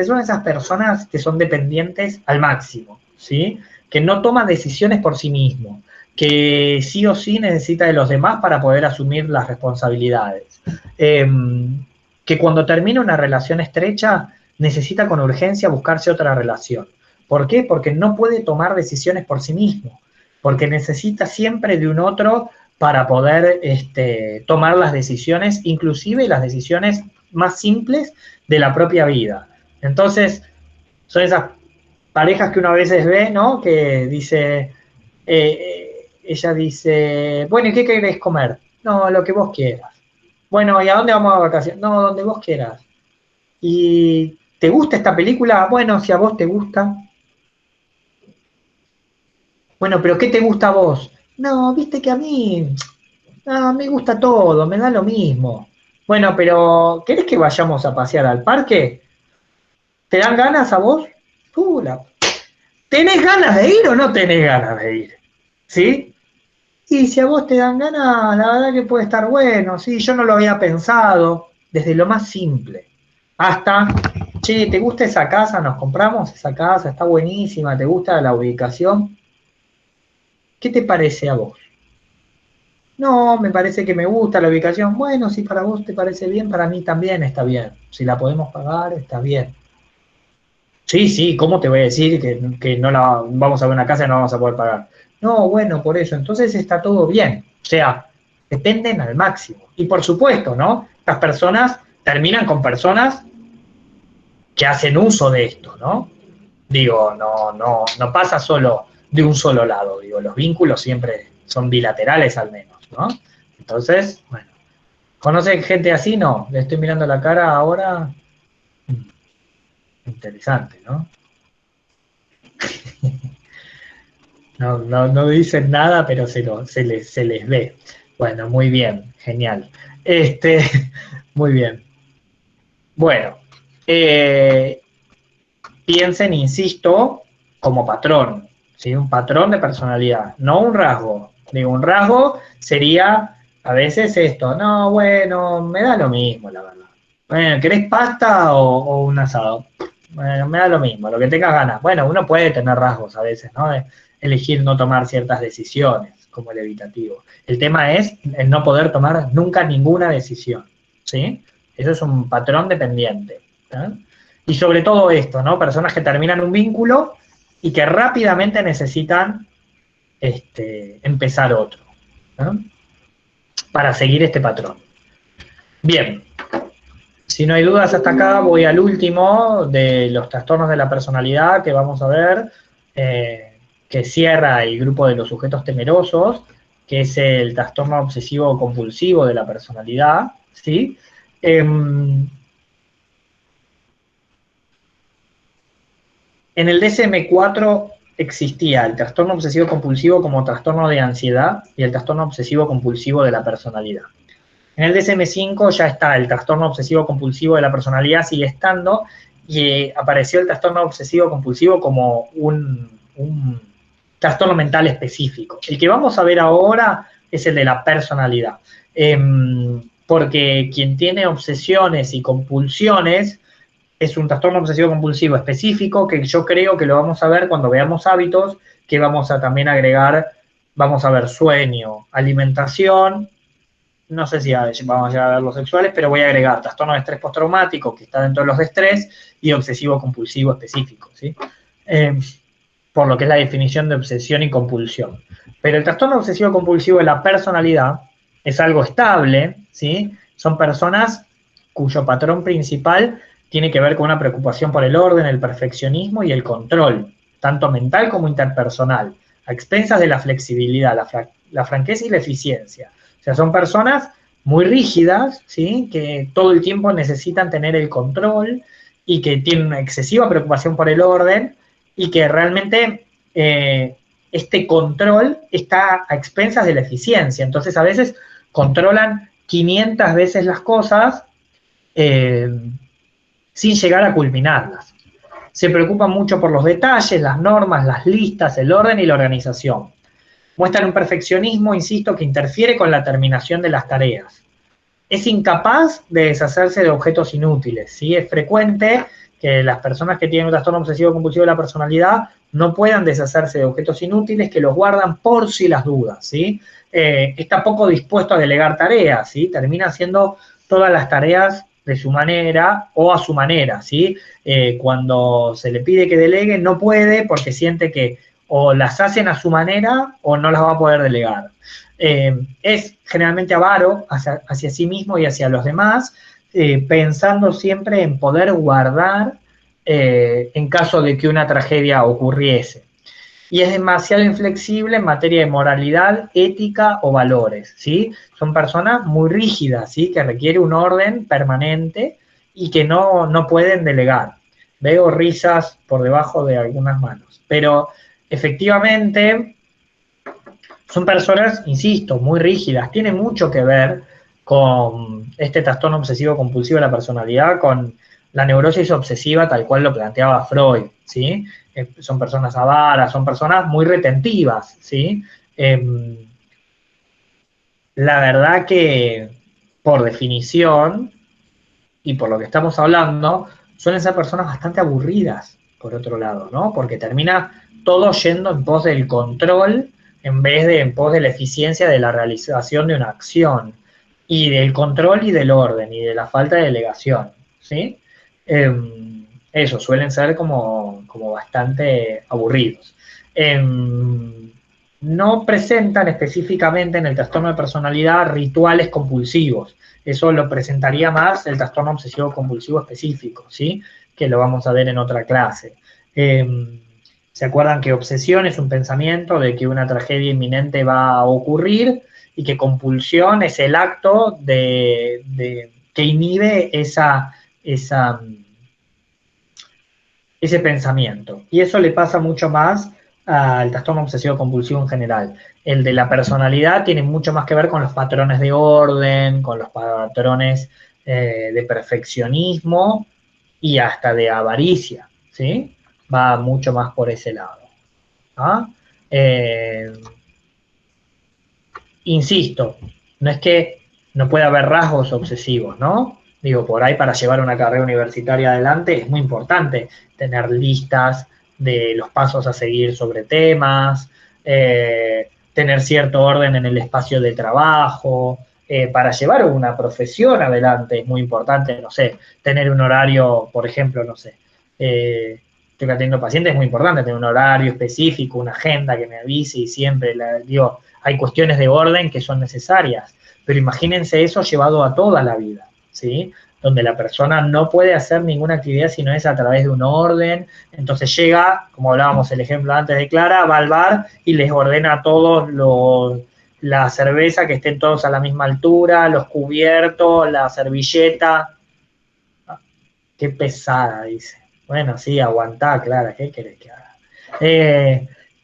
Son esas personas que son dependientes al máximo, ¿sí? Que no toman decisiones por sí mismo, que sí o sí necesita de los demás para poder asumir las responsabilidades. Que cuando termina una relación estrecha necesita con urgencia buscarse otra relación, ¿Por qué? Porque no puede tomar decisiones por sí mismo, porque necesita siempre de un otro para poder tomar las decisiones, inclusive las decisiones más simples de la propia vida. Entonces, son esas parejas que uno a veces ve, ¿no? Que dice, ella dice, bueno, ¿y qué querés comer? No, lo que vos quieras. Bueno, ¿y a dónde vamos a vacaciones? No, donde vos quieras. ¿Y te gusta esta película? Bueno, si a vos te gusta. Bueno, pero ¿qué te gusta a vos? No, viste que a mí, me gusta todo, me da lo mismo. Bueno, pero ¿querés que vayamos a pasear al parque? ¿Te dan ganas a vos? ¿Tenés ganas de ir o no tenés ganas de ir? ¿Sí? Y si a vos te dan ganas, la verdad que puede estar bueno, sí, yo no lo había pensado, desde lo más simple, hasta, che, ¿te gusta esa casa? Nos compramos esa casa, está buenísima, ¿te gusta la ubicación? ¿Qué te parece a vos? No, me parece que me gusta la ubicación. Bueno, si para vos te parece bien, para mí también está bien. Si la podemos pagar, está bien. Sí, ¿cómo te voy a decir que no la vamos a ver una casa y no vamos a poder pagar? No, bueno, por eso, entonces está todo bien. O sea, dependen al máximo. Y por supuesto, ¿no? Estas personas terminan con personas que hacen uso de esto, ¿no? Digo, no pasa solo de un solo lado, digo, los vínculos siempre son bilaterales al menos, ¿no? Entonces, bueno, ¿conocen gente así? No, le estoy mirando la cara ahora. Interesante, ¿no? No dicen nada, pero se les ve. Bueno, muy bien, genial. Muy bien. Bueno, piensen, insisto, como patrón, ¿sí? Un patrón de personalidad, no un rasgo. Digo, un rasgo sería a veces esto, no, bueno, me da lo mismo, la verdad. Bueno, ¿querés pasta o un asado? Bueno, me da lo mismo, lo que tengas ganas. Bueno, uno puede tener rasgos a veces, ¿no? De elegir no tomar ciertas decisiones, como el evitativo. El tema es el no poder tomar nunca ninguna decisión, ¿sí? Eso es un patrón dependiente, ¿sí? Y sobre todo esto, ¿no? Personas que terminan un vínculo y que rápidamente necesitan empezar otro, ¿no? Para seguir este patrón. Bien. Si no hay dudas hasta acá, voy al último de los trastornos de la personalidad que vamos a ver, que cierra el grupo de los sujetos temerosos, que es el trastorno obsesivo compulsivo de la personalidad, ¿sí? En el DSM-4 existía el trastorno obsesivo compulsivo como trastorno de ansiedad y el trastorno obsesivo compulsivo de la personalidad. En el DSM-5 ya está el trastorno obsesivo compulsivo de la personalidad, sigue estando, y apareció el trastorno obsesivo compulsivo como un trastorno mental específico. El que vamos a ver ahora es el de la personalidad, porque quien tiene obsesiones y compulsiones es un trastorno obsesivo compulsivo específico, que yo creo que lo vamos a ver cuando veamos hábitos, que vamos a también agregar, vamos a ver sueño, alimentación. No sé si vamos a llegar a ver los sexuales, pero voy a agregar trastorno de estrés postraumático, que está dentro de los de estrés, y obsesivo compulsivo específico, ¿sí? Por lo que es la definición de obsesión y compulsión. Pero el trastorno obsesivo compulsivo de la personalidad es algo estable, ¿sí? Son personas cuyo patrón principal tiene que ver con una preocupación por el orden, el perfeccionismo y el control, tanto mental como interpersonal, a expensas de la flexibilidad, la franqueza y la eficiencia. O sea, son personas muy rígidas, ¿sí? Que todo el tiempo necesitan tener el control y que tienen una excesiva preocupación por el orden y que realmente este control está a expensas de la eficiencia. Entonces, a veces controlan 500 veces las cosas sin llegar a culminarlas. Se preocupan mucho por los detalles, las normas, las listas, el orden y la organización. Muestran un perfeccionismo, insisto, que interfiere con la terminación de las tareas. Es incapaz de deshacerse de objetos inútiles, ¿sí? Es frecuente que las personas que tienen un trastorno obsesivo compulsivo de la personalidad no puedan deshacerse de objetos inútiles, que los guardan por si las dudas, ¿sí? Está poco dispuesto a delegar tareas, ¿sí? Termina haciendo todas las tareas de su manera o a su manera, ¿sí? Cuando se le pide que delegue, no puede porque siente que o las hacen a su manera o no las va a poder delegar. Es generalmente avaro hacia sí mismo y hacia los demás, pensando siempre en poder guardar en caso de que una tragedia ocurriese. Y es demasiado inflexible en materia de moralidad, ética o valores, ¿sí? Son personas muy rígidas, ¿sí? Que requiere un orden permanente y que no pueden delegar. Veo risas por debajo de algunas manos. Pero efectivamente son personas, insisto, muy rígidas. Tiene mucho que ver con este trastorno obsesivo compulsivo de la personalidad, con la neurosis obsesiva tal cual lo planteaba Freud, ¿sí? Son personas avaras, son personas muy retentivas, ¿sí? La verdad que, por definición, y por lo que estamos hablando, suelen ser personas bastante aburridas, por otro lado, ¿no? Porque termina todo yendo en pos del control en vez de en pos de la eficiencia de la realización de una acción, y del control y del orden, y de la falta de delegación, ¿sí? Eso, suelen ser como bastante aburridos. No presentan específicamente en el trastorno de personalidad rituales compulsivos. Eso lo presentaría más el trastorno obsesivo compulsivo específico, ¿sí? Que lo vamos a ver en otra clase. ¿Se acuerdan que obsesión es un pensamiento de que una tragedia inminente va a ocurrir y que compulsión es el acto que inhibe ese pensamiento? Y eso le pasa mucho más al trastorno obsesivo compulsivo en general. El de la personalidad tiene mucho más que ver con los patrones de orden, con los patrones de perfeccionismo y hasta de avaricia, ¿sí? Va mucho más por ese lado. ¿Ah? Insisto, no es que no pueda haber rasgos obsesivos, ¿no? Digo, por ahí para llevar una carrera universitaria adelante es muy importante tener listas de los pasos a seguir sobre temas, tener cierto orden en el espacio de trabajo. Para llevar una profesión adelante es muy importante, no sé, tener un horario, por ejemplo, no sé, estoy atendiendo pacientes, es muy importante tener un horario específico, una agenda que me avise y siempre, digo, hay cuestiones de orden que son necesarias, pero imagínense eso llevado a toda la vida, ¿sí? Donde la persona no puede hacer ninguna actividad si no es a través de un orden. Entonces llega, como hablábamos el ejemplo antes de Clara, va al bar y les ordena a todos la cerveza, que estén todos a la misma altura, los cubiertos, la servilleta. Qué pesada, dice. Bueno, sí, aguantá, Clara, ¿qué querés que haga?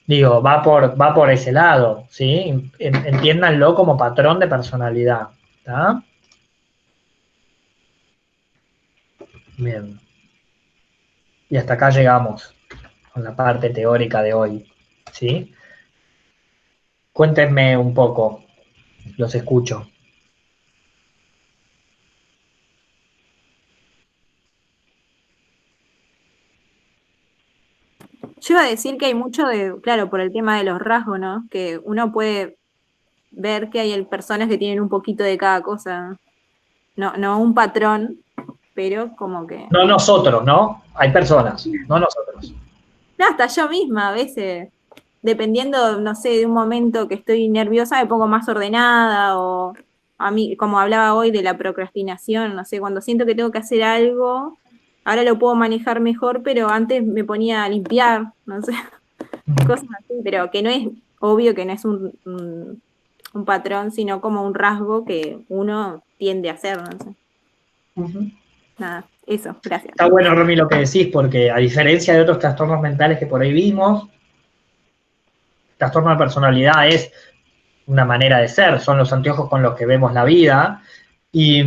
Digo, va por ese lado, ¿sí? Entiéndanlo como patrón de personalidad, ¿está? Bien. Y hasta acá llegamos con la parte teórica de hoy, ¿sí? Cuéntenme un poco, los escucho. Yo iba a decir que hay mucho claro, por el tema de los rasgos, ¿no? Que uno puede ver que hay personas que tienen un poquito de cada cosa. No un patrón, pero como que... No nosotros, ¿no? Hay personas, no nosotros. No, hasta yo misma a veces, dependiendo, no sé, de un momento que estoy nerviosa, me pongo más ordenada, o a mí, como hablaba hoy de la procrastinación, no sé, cuando siento que tengo que hacer algo, ahora lo puedo manejar mejor, pero antes me ponía a limpiar, no sé, cosas así, pero que no es obvio que no es un patrón, sino como un rasgo que uno tiende a hacer, no sé. Nada, eso, gracias. Está bueno, Romy, lo que decís, porque a diferencia de otros trastornos mentales que por ahí vimos, trastorno de personalidad es una manera de ser, son los anteojos con los que vemos la vida, y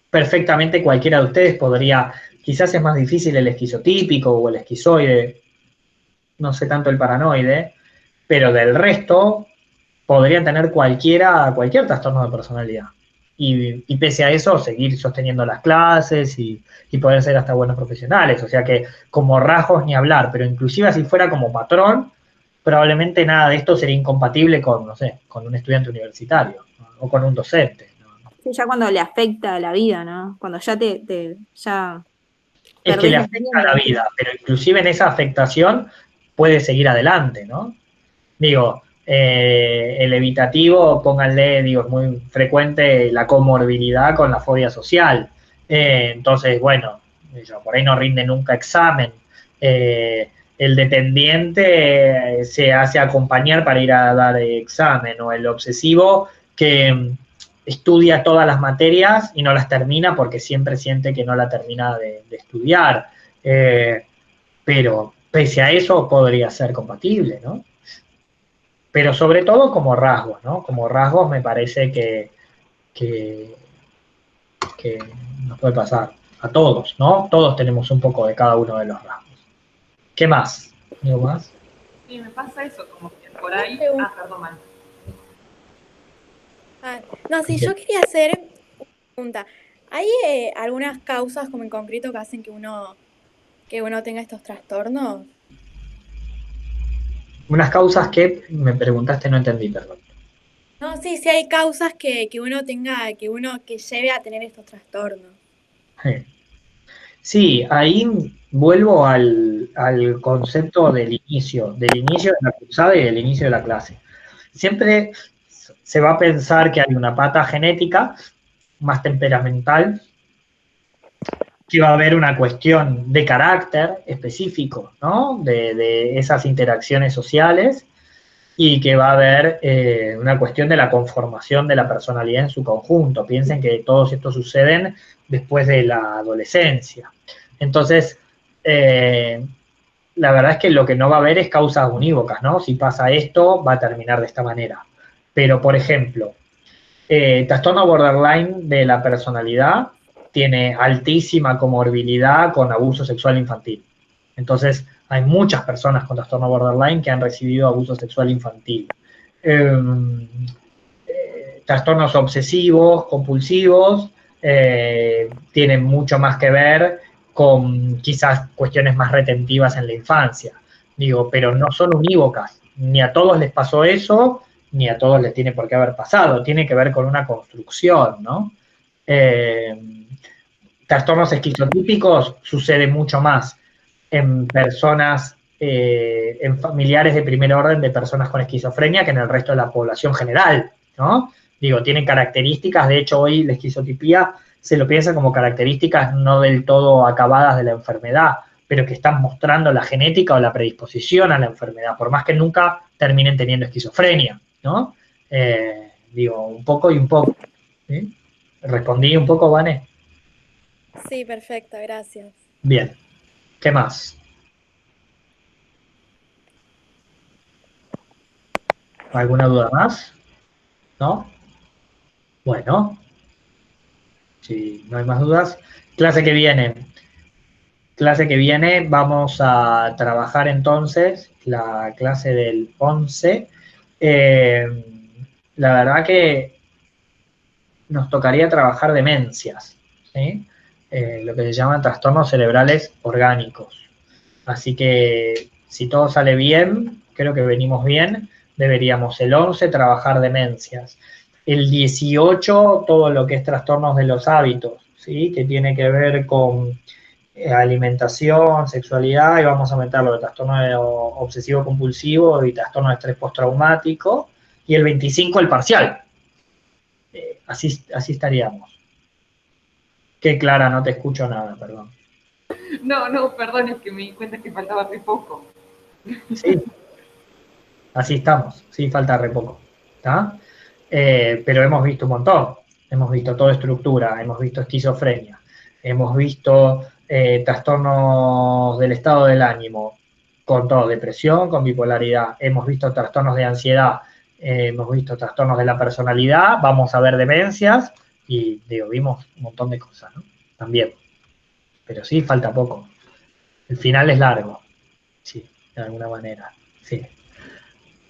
perfectamente cualquiera de ustedes podría, quizás es más difícil el esquizotípico o el esquizoide, no sé tanto el paranoide, pero del resto podrían tener cualquier trastorno de personalidad. Y pese a eso, seguir sosteniendo las clases y poder ser hasta buenos profesionales. O sea que como rasgos ni hablar, pero inclusive si fuera como patrón, probablemente nada de esto sería incompatible con, no sé, con un estudiante universitario, ¿no? O con un docente, ¿no? Sí, ya cuando le afecta a la vida, ¿no? Cuando ya ya Es que perdés le el afecta a la tiempo. vida, pero inclusive en esa afectación puede seguir adelante, ¿no? Digo, el evitativo, pónganle, digo, es muy frecuente la comorbilidad con la fobia social. Entonces, bueno, por ahí no rinde nunca examen. El dependiente se hace acompañar para ir a dar examen, o el obsesivo que estudia todas las materias y no las termina porque siempre siente que no la termina de estudiar. Pero pese a eso podría ser compatible, ¿no? Pero sobre todo como rasgos, ¿no? Como rasgos me parece que, que nos puede pasar a todos, ¿no? Todos tenemos un poco de cada uno de los rasgos. ¿Qué más? ¿Algo más? Sí, me pasa eso, como que por ahí. Perdón, Manu. No, sí, yo quería hacer una pregunta. ¿Hay algunas causas como en concreto que hacen que uno tenga estos trastornos? Unas causas que me preguntaste, no entendí, perdón. No, sí, sí hay causas que uno tenga, que lleve a tener estos trastornos. Sí, ahí vuelvo al concepto del inicio de la cursada y del inicio de la clase. Siempre se va a pensar que hay una pata genética más temperamental, que va a haber una cuestión de carácter específico, ¿no? De esas interacciones sociales, y que va a haber una cuestión de la conformación de la personalidad en su conjunto. Piensen que todos estos suceden después de la adolescencia. Entonces, la verdad es que lo que no va a haber es causas unívocas, ¿no? Si pasa esto, va a terminar de esta manera. Pero, por ejemplo, trastorno borderline de la personalidad tiene altísima comorbilidad con abuso sexual infantil. Entonces, hay muchas personas con trastorno borderline que han recibido abuso sexual infantil. Trastornos obsesivos, compulsivos, tienen mucho más que ver con quizás cuestiones más retentivas en la infancia. Digo, pero no son unívocas. Ni a todos les pasó eso, ni a todos les tiene por qué haber pasado. Tiene que ver con una construcción, ¿no? Trastornos esquizotípicos sucede mucho más en personas, en familiares de primer orden de personas con esquizofrenia que en el resto de la población general, ¿no? Digo, tienen características, de hecho hoy la esquizotipía se lo piensa como características no del todo acabadas de la enfermedad, pero que están mostrando la genética o la predisposición a la enfermedad, por más que nunca terminen teniendo esquizofrenia, ¿no? Digo, un poco y un poco. ¿Sí? ¿Respondí un poco, Vane? Sí, perfecto, gracias. Bien. ¿Qué más? ¿Alguna duda más? ¿No? Bueno, si no hay más dudas, clase que viene vamos a trabajar entonces la clase del 11. La verdad que nos tocaría trabajar demencias, ¿sí? Lo que se llaman trastornos cerebrales orgánicos. Así que si todo sale bien, creo que venimos bien, deberíamos el 11 trabajar demencias. El 18 todo lo que es trastornos de los hábitos, ¿sí? Que tiene que ver con alimentación, sexualidad, y vamos a meterlo de trastorno obsesivo compulsivo y trastorno de estrés postraumático. Y el 25 el parcial. Así estaríamos. Qué Clara, no te escucho nada, perdón. No, perdón, es que me di cuenta que faltaba re poco. Sí, así estamos, sí, falta re poco. ¿Está? Pero hemos visto un montón. Hemos visto toda estructura, hemos visto esquizofrenia, hemos visto trastornos del estado del ánimo, con todo, depresión, con bipolaridad, hemos visto trastornos de ansiedad, hemos visto trastornos de la personalidad, vamos a ver demencias y digo, vimos un montón de cosas, ¿no? También. Pero sí, falta poco. El final es largo, sí, de alguna manera, sí.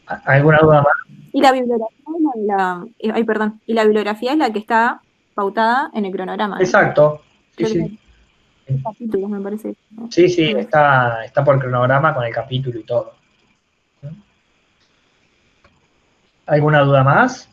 ¿Alguna duda más? Y la bibliografía ay, perdón, y la bibliografía es la que está pautada en el cronograma, ¿no? Exacto, sí, Creo que sí. hay capítulos, me parece. Sí, sí, está por cronograma con el capítulo y todo. ¿Alguna duda más?